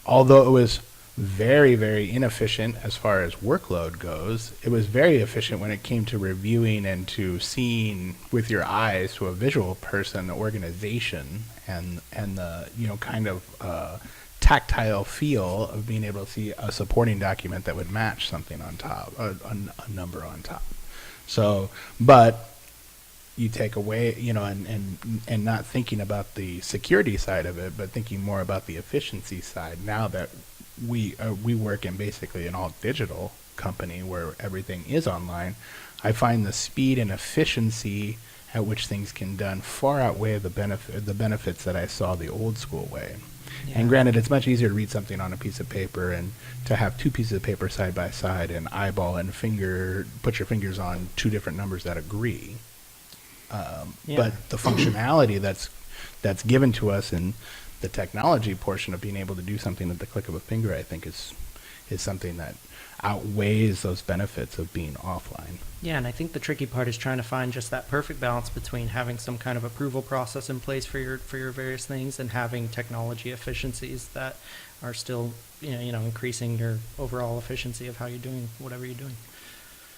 although it was very, very inefficient as far as workload goes, it was very efficient when it came to reviewing and to seeing with your eyes to a visual person the organization and the kind of tactile feel of being able to see a supporting document that would match something on top, a number on top. So, but you take away, and not thinking about the security side of it, but thinking more about the efficiency side. Now that we work in basically an all digital company where everything is online, I find the speed and efficiency at which things can done far outweigh the benefits that I saw the old school way. Yeah. And granted, it's much easier to read something on a piece of paper and to have two pieces of paper side by side and eyeball and put your fingers on two different numbers that agree. But the functionality that's given to us in the technology portion of being able to do something at the click of a finger, I think is something that outweighs those benefits of being offline. Yeah, and I think the tricky part is trying to find just that perfect balance between having some kind of approval process in place for your various things and having technology efficiencies that are still increasing your overall efficiency of how you're doing whatever you're doing.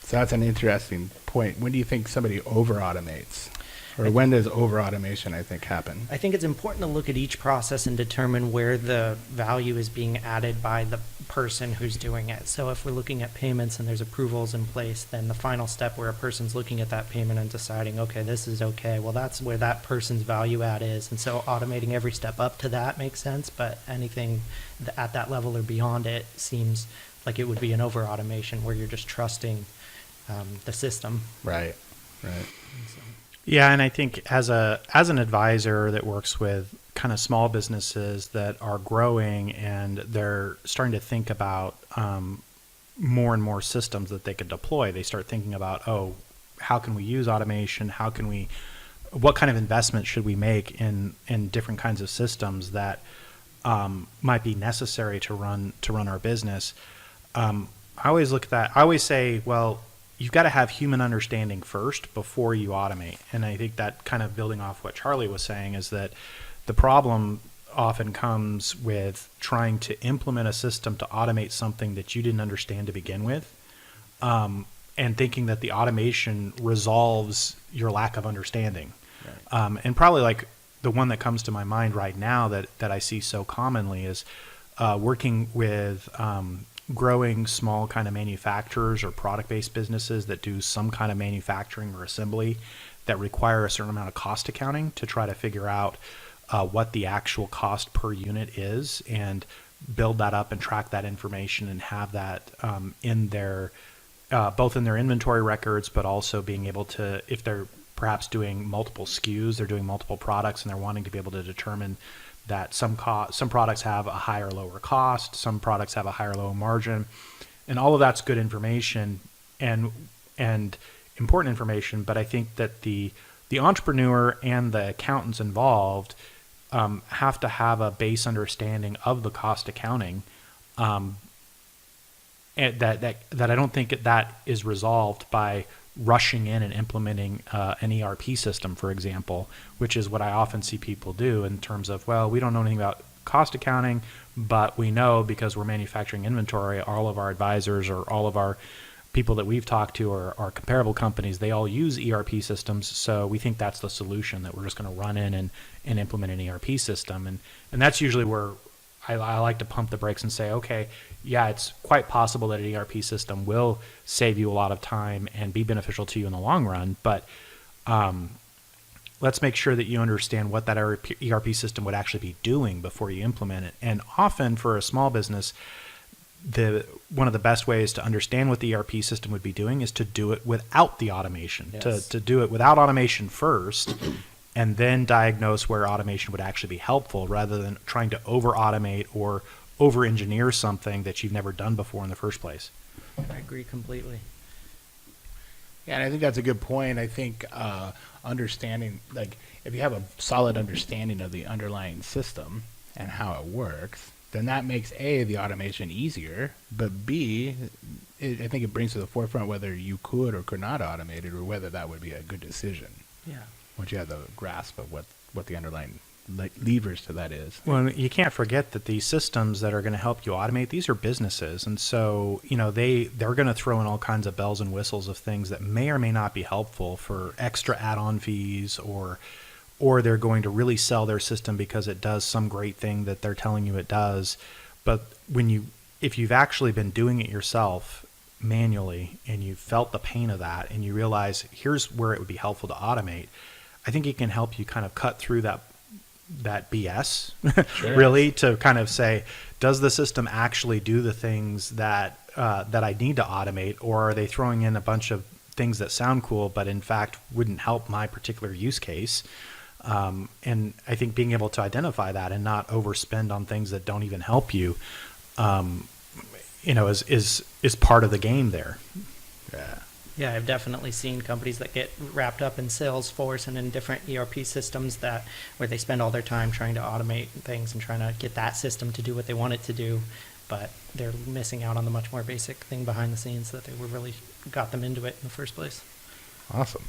So that's an interesting point. When do you think somebody over automates? Or when does over automation, I think, happen? I think it's important to look at each process and determine where the value is being added by the person who's doing it. So if we're looking at payments and there's approvals in place, then the final step where a person's looking at that payment and deciding, okay, this is okay, well, that's where that person's value add is. And so automating every step up to that makes sense, but anything at that level or beyond it seems like it would be an over automation where you're just trusting the system. Right. Yeah, and I think as an advisor that works with kind of small businesses that are growing and they're starting to think about more and more systems that they could deploy, they start thinking about, how can we use automation? What kind of investment should we make in different kinds of systems that might be necessary to run our business? I always look at that. I always say, well, you've got to have human understanding first before you automate. And I think that kind of building off what Charlie was saying is that the problem often comes with trying to implement a system to automate something that you didn't understand to begin with, and thinking that the automation resolves your lack of understanding. Right. And probably like the one that comes to my mind right now that I see so commonly is working with growing small kind of manufacturers or product-based businesses that do some kind of manufacturing or assembly that require a certain amount of cost accounting to try to figure out what the actual cost per unit is and build that up and track that information and have that in their both in their inventory records, but also being able to, if they're perhaps doing multiple SKUs, they're doing multiple products and they're wanting to be able to determine that some products have a higher or lower cost, some products have a higher or lower margin, and all of that's good information and important information. But I think that the entrepreneur and the accountants involved have to have a base understanding of the cost accounting, and that I don't think that is resolved by rushing in and implementing an ERP system, for example, which is what I often see people do in terms of, well, we don't know anything about cost accounting, but we know because we're manufacturing inventory, all of our advisors or all of our people that we've talked to are comparable companies. They all use ERP systems, so we think that's the solution, that we're just going to run in and implement an ERP system. And that's usually where I like to pump the brakes and say, okay, yeah, it's quite possible that an ERP system will save you a lot of time and be beneficial to you in the long run, but let's make sure that you understand what that ERP system would actually be doing before you implement it. And often for a small business, one of the best ways to understand what the ERP system would be doing is to do it without the automation, yes. to do it without automation first, and then diagnose where automation would actually be helpful rather than trying to over-automate or over-engineer something that you've never done before in the first place. I agree completely. Yeah, and I think that's a good point. I think understanding, like, if you have a solid understanding of the underlying system and how it works, then that makes A, the automation easier, but B, I think it brings to the forefront whether you could or could not automate it or whether that would be a good decision. Yeah. Once you have the grasp of what the underlying levers to that is. Well, you can't forget that these systems that are going to help you automate, these are businesses. And so, they're going to throw in all kinds of bells and whistles of things that may or may not be helpful for extra add-on fees, or they're going to really sell their system because it does some great thing that they're telling you it does. But if you've actually been doing it yourself manually and you felt the pain of that and you realize here's where it would be helpful to automate, I think it can help you kind of cut through that BS, sure. Really, to kind of say, does the system actually do the things that I need to automate, or are they throwing in a bunch of things that sound cool but in fact wouldn't help my particular use case? And I think being able to identify that and not overspend on things that don't even help you, is part of the game there. Yeah. Yeah, I've definitely seen companies that get wrapped up in Salesforce and in different ERP systems where they spend all their time trying to automate things and trying to get that system to do what they want it to do. but they're missing out on the much more basic thing behind the scenes that they were really got them into it in the first place. Awesome.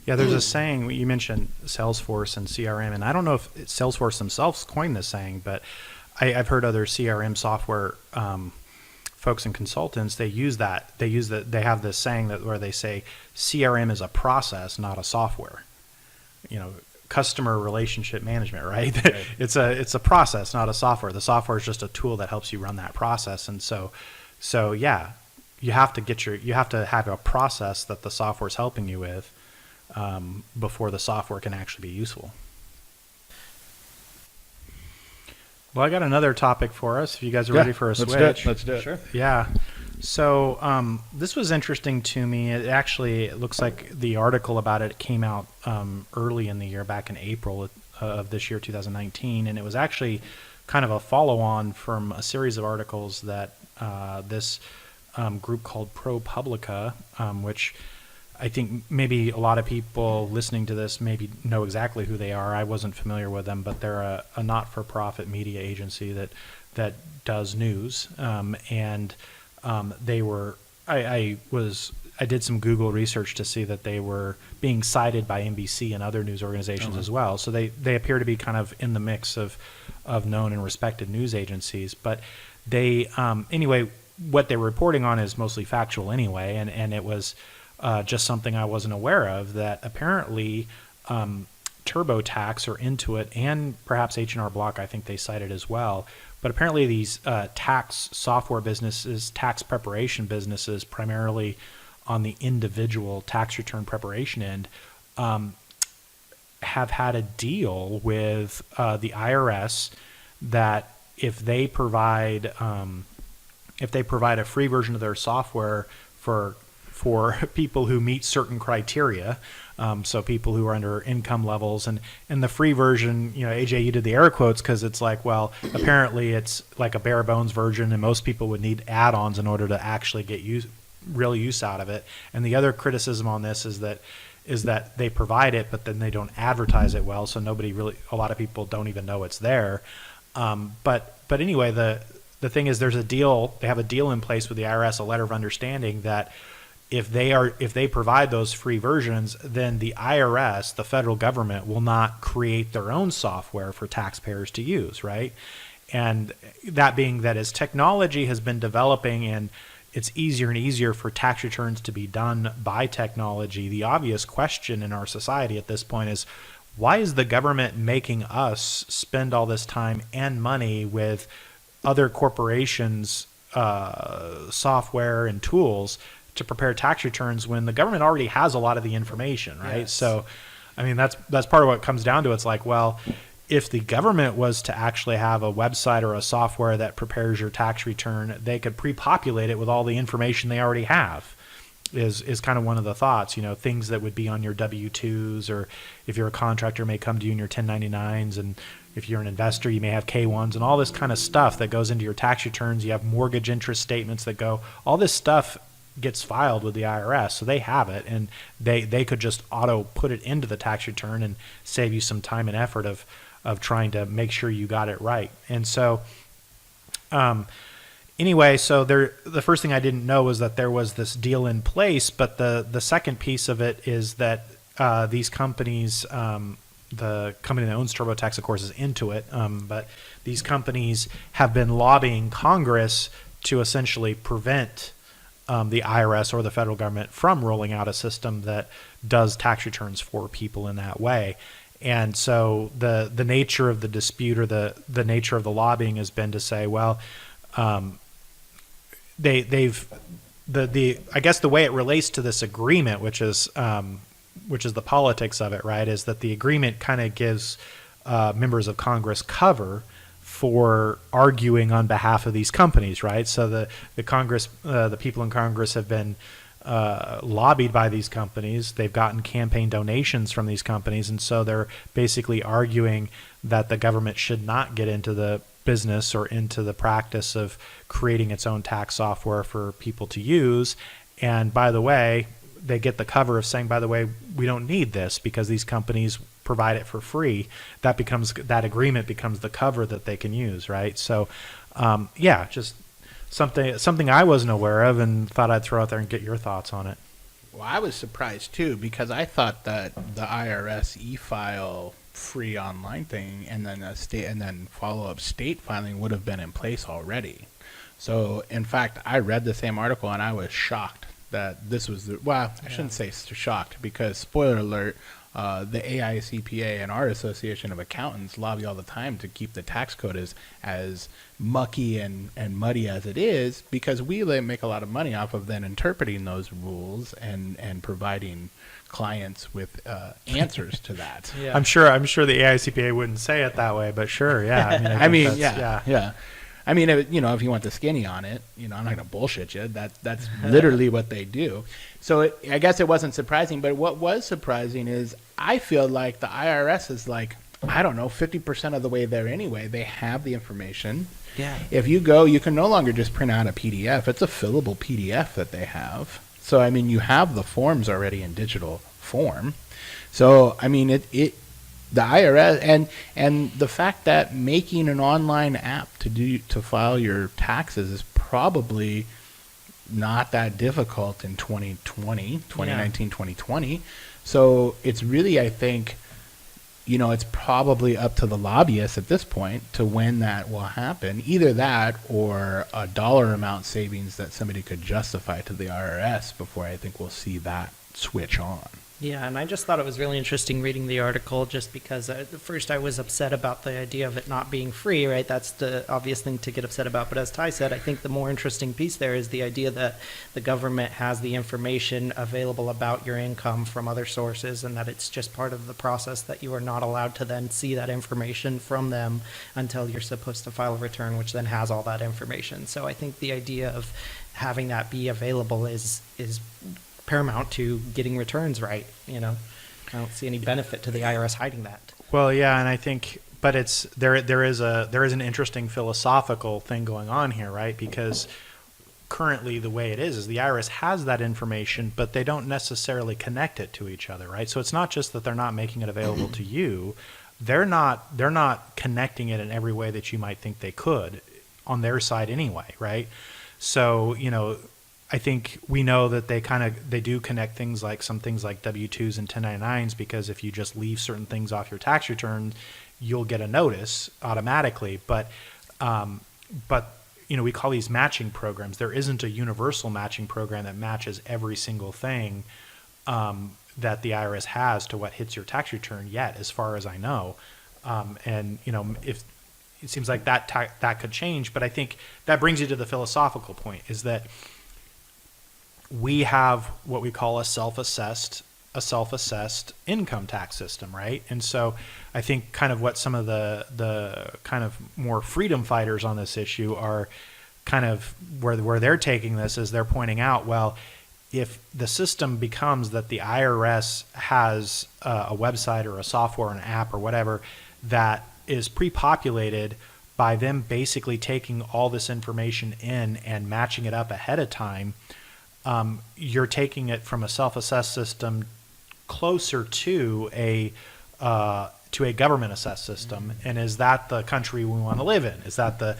Yeah, there's a saying, you mentioned Salesforce and CRM, and I don't know if Salesforce themselves coined this saying, but I've heard other CRM software folks and consultants, they have this saying that where they say CRM is a process, not a software. Customer relationship management, right? Right. It's a process, not a software. The software is just a tool that helps you run that process. And so yeah, you have to have a process that the software is helping you with before the software can actually be useful. Well, I got another topic for us. If you guys are ready for a switch. Let's do it. Sure. Yeah. So this was interesting to me. It looks like the article about it came out early in the year, back in April of this year, 2019, and it was actually kind of a follow-on from a series of articles that this group called ProPublica, which I think maybe a lot of people listening to this maybe know exactly who they are. I wasn't familiar with them, but they're a not-for-profit media agency that does news, and they were. I did some Google research to see that they were being cited by NBC and other news organizations as well. So they appear to be kind of in the mix of known and respected news agencies. But they anyway, what they're reporting on is mostly factual anyway, and it was just something I wasn't aware of, that apparently TurboTax or Intuit and perhaps H&R Block, I think they cited as well. But apparently these tax software businesses, tax preparation businesses, primarily on the individual tax return preparation end, have had a deal with the IRS that if they provide a free version of their software for people who meet certain criteria, so people who are under income levels, and the free version, AJ, you did the air quotes because it's like, well, apparently it's like a bare bones version, and most people would need add-ons in order to actually get real use out of it. And the other criticism on this is that they provide it, but then they don't advertise it well, so a lot of people don't even know it's there. But anyway, the thing is, they have a deal in place with the IRS, a letter of understanding that if they provide those free versions, then the IRS, the federal government, will not create their own software for taxpayers to use, right? And that being that as technology has been developing and it's easier and easier for tax returns to be done by technology, the obvious question in our society at this point is, why is the government making us spend all this time and money with other corporations' software and tools to prepare tax returns when the government already has a lot of the information, right? Yes. So, I mean, that's part of what it comes down to. It's like, well, if the government was to actually have a website or a software that prepares your tax return, they could pre-populate it with all the information they already have. Is kind of one of the thoughts, things that would be on your W-2s, or if you're a contractor, may come to you in your 1099s, and if you're an investor, you may have K-1s, and all this kind of stuff that goes into your tax returns. You have mortgage interest statements that go, all this stuff gets filed with the IRS, so they have it, and they could just auto put it into the tax return and save you some time and effort of trying to make sure you got it right. And so anyway, so the first thing I didn't know was that there was this deal in place, but the second piece of it is that these companies, the company that owns TurboTax, of course, is Intuit, but these companies have been lobbying Congress to essentially prevent the IRS or the federal government from rolling out a system that does tax returns for people in that way. And so the nature of the dispute, or the nature of the lobbying, has been to say, well, I guess the way it relates to this agreement, which is the politics of it, right, is that the agreement kind of gives members of Congress cover for arguing on behalf of these companies, right? So the Congress, the people in Congress have been lobbied by these companies. They've gotten campaign donations from these companies, and so they're basically arguing that the government should not get into the business or into the practice of creating its own tax software for people to use. And by the way, they get the cover of saying, by the way, we don't need this because these companies provide it for free. That agreement becomes the cover that they can use, right? So Yeah, just something I wasn't aware of and thought I'd throw out there and get your thoughts on it. Well, I was surprised too because I thought that the IRS e-file free online thing and then a state and then follow-up state filing would have been in place already. So, in fact, I read the same article and I was shocked that this was the, well, I shouldn't say shocked because spoiler alert, the AICPA and our Association of Accountants lobby all the time to keep the tax code as mucky and muddy as it is because we make a lot of money off of then interpreting those rules and providing clients with answers to that. Yeah. I'm sure the AICPA wouldn't say it that way, but sure, yeah. I think Yeah. I mean, if you want the skinny on it, I'm not going to bullshit you. That's literally what they do. So I guess it wasn't surprising, but what was surprising is I feel like the IRS is like, I don't know, 50% of the way there anyway. They have the information. Yeah. If you go, you can no longer just print out a PDF. It's a fillable PDF that they have. So, I mean, you have the forms already in digital form. So, I mean, the IRS and the fact that making an online app to file your taxes is probably not that difficult in 2019, 2020. So it's really, I think, it's probably up to the lobbyists at this point to when that will happen. Either that or a dollar amount savings that somebody could justify to the IRS before I think we'll see that switch on. Yeah, and I just thought it was really interesting reading the article just because at first I was upset about the idea of it not being free, right? That's the obvious thing to get upset about. But as Tyee said, I think the more interesting piece there is the idea that the government has the information available about your income from other sources and that it's just part of the process that you are not allowed to then see that information from them until you're supposed to file a return, which then has all that information. So I think the idea of having that be available is paramount to getting returns right. I don't see any benefit to the IRS hiding that. Well, yeah, and I think, but there is an interesting philosophical thing going on here, right? Because currently the way it is the IRS has that information, but they don't necessarily connect it to each other, right? So it's not just that they're not making it available to you; they're not connecting it in every way that you might think they could on their side anyway, right? So I think we know that they do connect some things like W-2s and 1099s because if you just leave certain things off your tax return, you'll get a notice automatically. But we call these matching programs. There isn't a universal matching program that matches every single thing that the IRS has to what hits your tax return yet, as far as I know. If it seems like that could change, but I think that brings you to the philosophical point: is that we have what we call a self-assessed income tax system, right? And so I think kind of what some of the kind of more freedom fighters on this issue are kind of where they're taking this is they're pointing out, well, if the system becomes that the IRS has a website or a software or an app or whatever that is pre-populated by them basically taking all this information in and matching it up ahead of time, you're taking it from a self-assessed system closer to a government assessed system. And is that the country we want to live in? Is that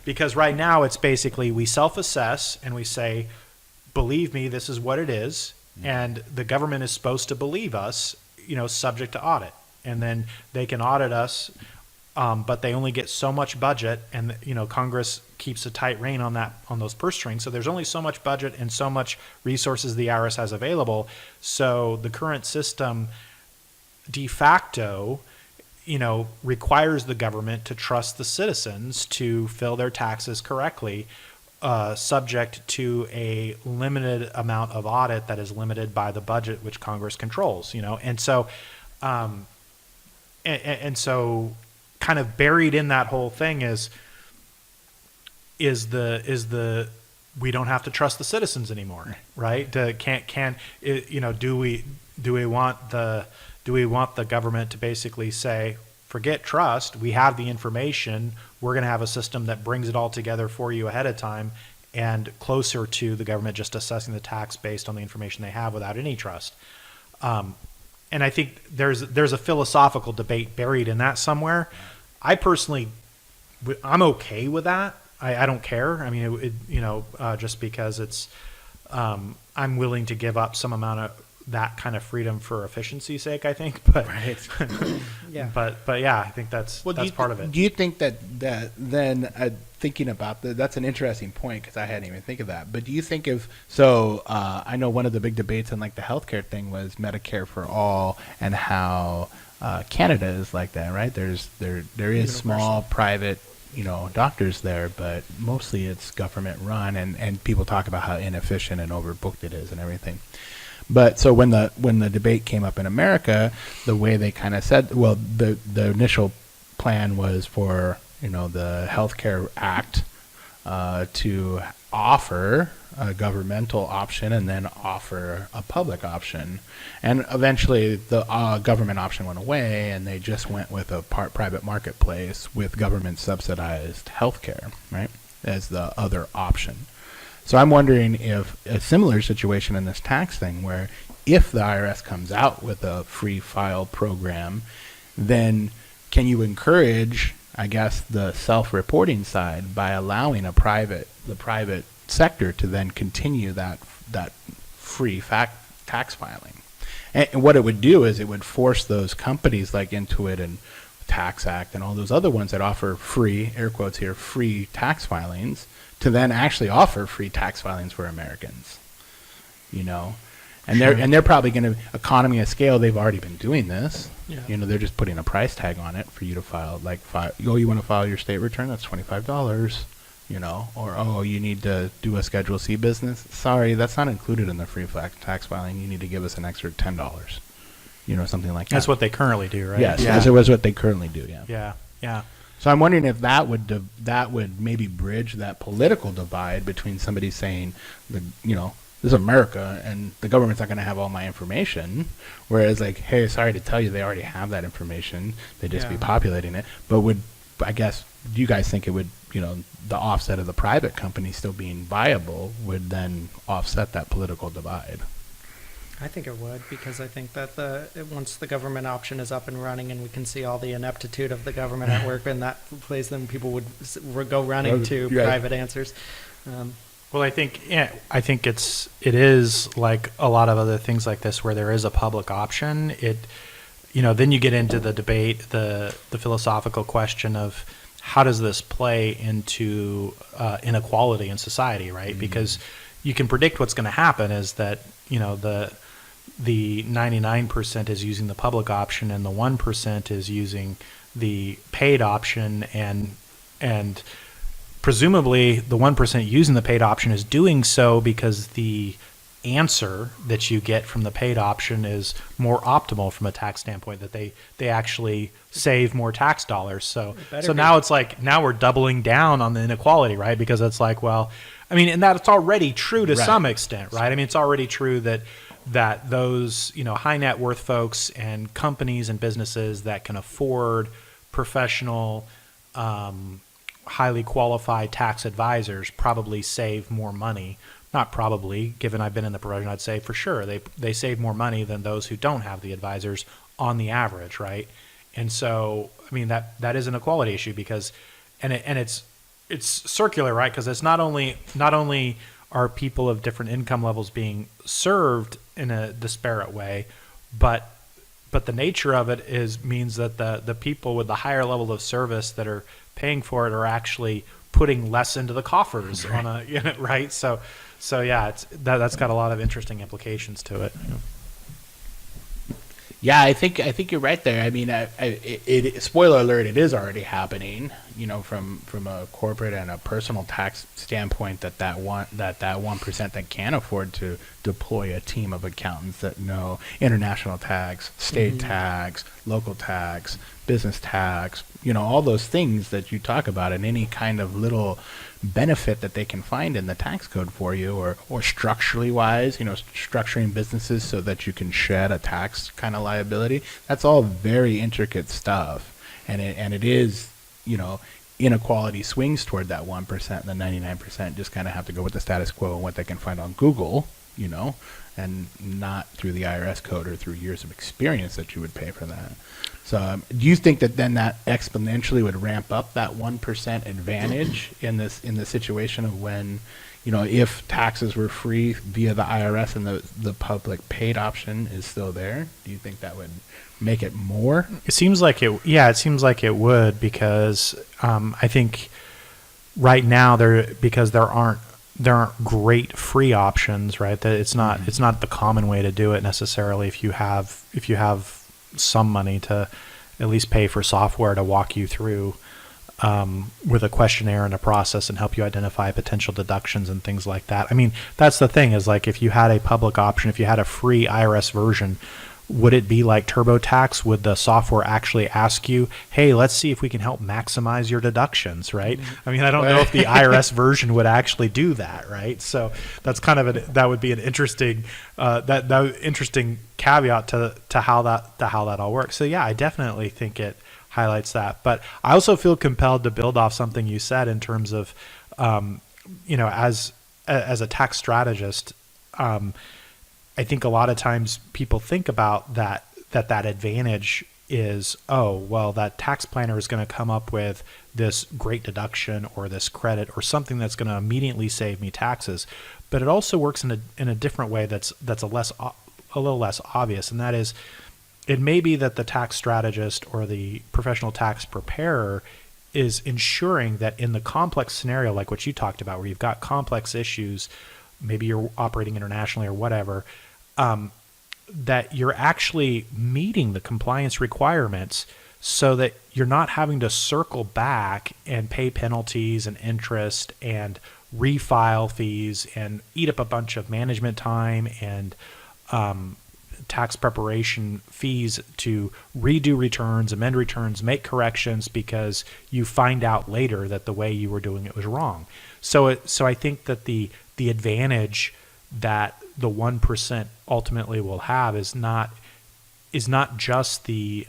because right now it's basically we self-assess and we say, believe me, this is what it is. And the government is supposed to believe us, subject to audit. And then they can audit us, but they only get so much budget, and Congress keeps a tight rein on those purse strings. So there's only so much budget and so much resources the IRS has available. So the current system, de facto, requires the government to trust the citizens to fill their taxes correctly, subject to a limited amount of audit that is limited by the budget which Congress controls. And so, and so. Kind of buried in that whole thing is the we don't have to trust the citizens anymore, right? Do we want the government to basically say, forget trust, we have the information, we're going to have a system that brings it all together for you ahead of time and closer to the government just assessing the tax based on the information they have without any trust. And I think there's a philosophical debate buried in that somewhere. I personally I'm okay with that. I don't care. I mean, just because it's, I'm willing to give up some amount of that kind of freedom for efficiency's sake, I think. But Right. Yeah. but yeah, I think that's part of it. Do you think that then thinking about that's an interesting point because I hadn't even think of that. But do you think I know one of the big debates on like the healthcare thing was Medicare for all and how Canada is like that, right? There is small private doctors there, but mostly it's government run, and people talk about how inefficient and overbooked it is and everything. But so when the debate came up in America, the way they kind of said, well, the initial plan was for the Healthcare Act to offer a governmental option and then offer a public option, and eventually the government option went away, and they just went with a private marketplace with government subsidized healthcare, right, as the other option. So I'm wondering if a similar situation in this tax thing, where if the IRS comes out with a free file program, then can you encourage, I guess, the self-reporting side by allowing the private sector to then continue that free tax filing? And what it would do is it would force those companies like Intuit and Tax Act and all those other ones that offer free, air quotes here, free tax filings, to then actually offer free tax filings for Americans, and they're probably going to economy of scale. They've already been doing this. Yeah. They're just putting a price tag on it for you to file. Like, you want to file your state return? That's $25. Or you need to do a Schedule C business. Sorry, that's not included in the free tax filing. You need to give us an extra $10. Something like that. That's what they currently do, right? Yes, Yeah. that was what they currently do. Yeah. Yeah. Yeah. So I'm wondering if that would maybe bridge that political divide between somebody saying, this is America and the government's not going to have all my information, whereas like, hey, sorry to tell you, they already have that information. They just be populating it. But do you guys think it would, the offset of the private company still being viable would then offset that political divide? I think it would, because I think that once the government option is up and running and we can see all the ineptitude of the government at work in that place, then people would go running to private answers. Well, I think it is like a lot of other things like this where there is a public option. Then you get into the debate, the philosophical question of how does this play into inequality in society, right? Mm-hmm. Because you can predict what's going to happen is that the 99% is using the public option and the 1% is using the paid option, and presumably the 1% using the paid option is doing so because the answer that you get from the paid option is more optimal from a tax standpoint, that they actually save more tax dollars. So now it's like, now we're doubling down on the inequality, right? Because it's like, well, I mean, and that's already true to some extent, right? I mean, it's already true that those, high net worth folks and companies and businesses that can afford professional, highly qualified tax advisors probably save more money. Not probably, given I've been in the profession, I'd say for sure they save more money than those who don't have the advisors on the average, right? And so, I mean, that is an equality issue because, and it's circular, right? Because it's not only are people of different income levels being served in a disparate way, but the nature of it means that the people with the higher level of service that are paying for it are actually putting less into the coffers right. Right? So yeah, that's got a lot of interesting implications to it. Yeah, I think you're right there. I mean, spoiler alert, it is already happening. From a corporate and a personal tax standpoint, that 1% that can afford to deploy a team of accountants that know international tax, state tax, local tax, business tax, all those things that you talk about, and any kind of little benefit that they can find in the tax code for you, or structurally wise, structuring businesses so that you can shed a tax kind of liability. That's all very intricate stuff, and it is, inequality swings toward that 1%, and the 99% just kind of have to go with the status quo and what they can find on Google, you know, and not through the IRS code or through years of experience that you would pay for that. So do you think that then that exponentially would ramp up that 1% advantage in the situation of when, you know, if taxes were free via the IRS and the public paid option is still there? Do you think that would make it more? It seems like it. Yeah, it seems like it would, because I think right now there aren't great free options, right? That it's not the common way to do it necessarily. If you have some money to at least pay for software to walk you through with a questionnaire and a process and help you identify potential deductions and things like that. I mean, that's the thing, is like, if you had a public option, if you had a free IRS version, would it be like TurboTax? Would the software actually ask you, hey, let's see if we can help maximize your deductions, right? I mean, I don't know if the IRS version would actually do that, right? So that's kind of that would be an interesting interesting caveat to how that all works. So yeah, I definitely think it highlights that. But I also feel compelled to build off something you said in terms of, you know, as a tax strategist, I think a lot of times people think about that advantage is, oh, well, that tax planner is going to come up with this great deduction or this credit or something that's going to immediately save me taxes. But it also works in a different way that's a little less obvious, and that is, it may be that the tax strategist or the professional tax preparer is ensuring that in the complex scenario like what you talked about, where you've got complex issues, maybe you're operating internationally or whatever, that you're actually meeting the compliance requirements so that you're not having to circle back and pay penalties and interest and refile fees and eat up a bunch of management time and tax preparation fees to redo returns, amend returns, make corrections because you find out later that the way you were doing it was wrong. So I think that the advantage that the 1% ultimately will have is not just this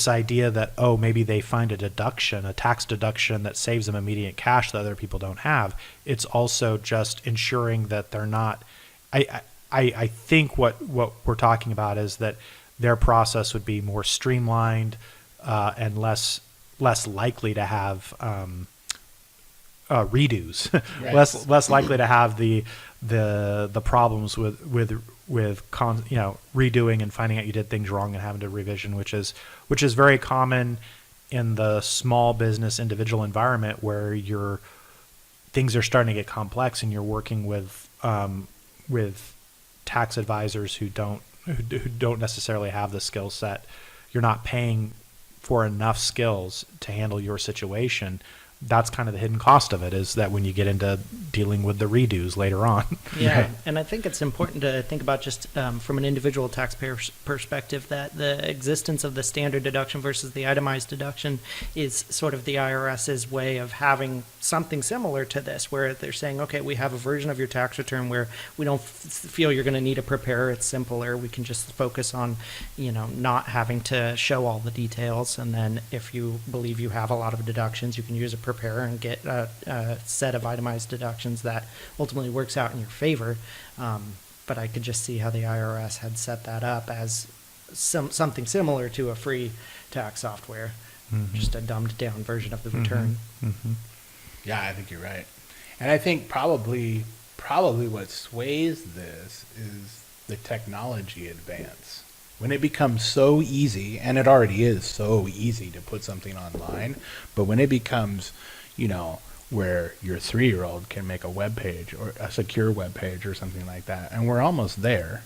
idea that, oh, maybe they find a tax deduction that saves them immediate cash that other people don't have. It's also just ensuring that they're not. I think what we're talking about is that their process would be more streamlined and less likely to have redos, right. less likely to have the problems with redoing and finding out you did things wrong and having to revision, which is very common in the small business individual environment where things are starting to get complex and you're working with tax advisors who don't necessarily have the skill set. You're not paying for enough skills to handle your situation. That's kind of the hidden cost of it, is that when you get into dealing with the redos later on. Yeah, Right. And I think it's important to think about just from an individual taxpayer's perspective that the existence of the standard deduction versus the itemized deduction is sort of the IRS's way of having something similar to this, where they're saying, okay, we have a version of your tax return where we don't feel you're going to need a preparer. It's simpler. We can just focus on, not having to show all the details. And then if you believe you have a lot of deductions, you can use a preparer and get a set of itemized deductions that ultimately works out in your favor. But I could just see how the IRS had set that up as something similar to a free tax software, just a dumbed down version of the return. Mm-hmm. Yeah, I think you're right. And I think probably what sways this is the technology advance. When it becomes so easy, and it already is so easy to put something online, but when it becomes, where your 3-year-old can make a web page or a secure web page or something like that, and we're almost there,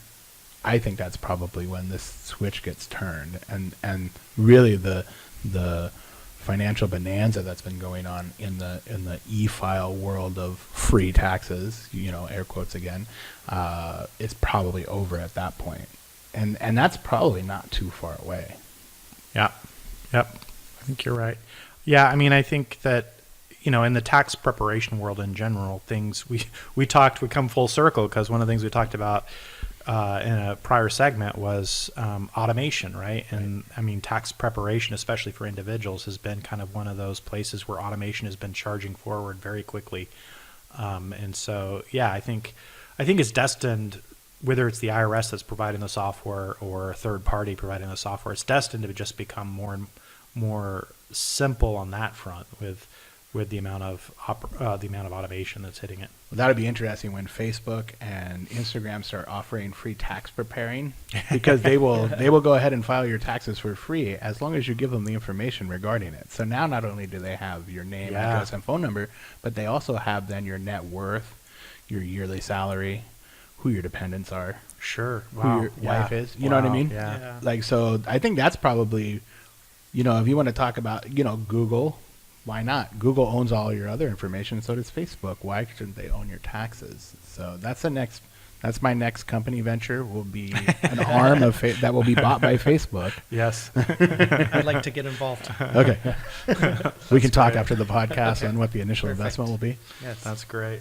I think that's probably when this switch gets turned, and really the financial bonanza that's been going on in the e-file world of free taxes, air quotes again, is probably over at that point. And that's probably not too far away. Yeah. Yep. I think you're right. Yeah. I mean, I think that, in the tax preparation world in general, things we come full circle, because one of the things we talked about in a prior segment was automation, right? And I mean, tax preparation, especially for individuals, has been kind of one of those places where automation has been charging forward very quickly. And so, yeah, I think it's destined, whether it's the IRS that's providing the software or a third party providing the software, it's destined to just become more and more simple on that front with the amount of automation that's hitting it. Well, that'll be interesting when Facebook and Instagram start offering free tax preparing, because they will go ahead and file your taxes for free as long as you give them the information regarding it. So now not only do they have your name, Yeah. address, and phone number, but they also have then your net worth, your yearly salary, who your dependents are, Sure. who Wow. your Yeah. wife is. You know what I Wow. mean? Yeah. Like, so I think that's probably, if you want to talk about, Google, why not? Google owns all your other information, so does Facebook. Why shouldn't they own your taxes? So that's my next company venture, will be an arm of that will be bought by Facebook. Yes. I'd like to get involved. Okay. We can talk great. after the podcast on what the initial Perfect. investment will be. Yes. That's great.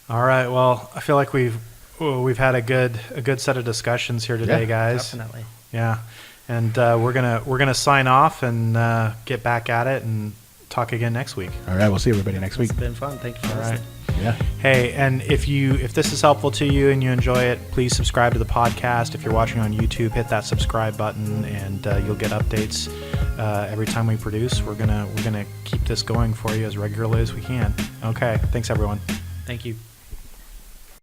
All right. Well, I feel like we've had a good set of discussions here today, Yeah, guys. Definitely. Yeah. And we're gonna sign off and get back at it and talk again next week. All right. We'll see everybody next week. It's been fun. Thank you for All right. listening. Yeah. Hey, and if this is helpful to you and you enjoy it, please subscribe to the podcast. If you're watching on YouTube, hit that subscribe button, and you'll get updates every time we produce. We're gonna keep this going for you as regularly as we can. Okay. Thanks, everyone. Thank you.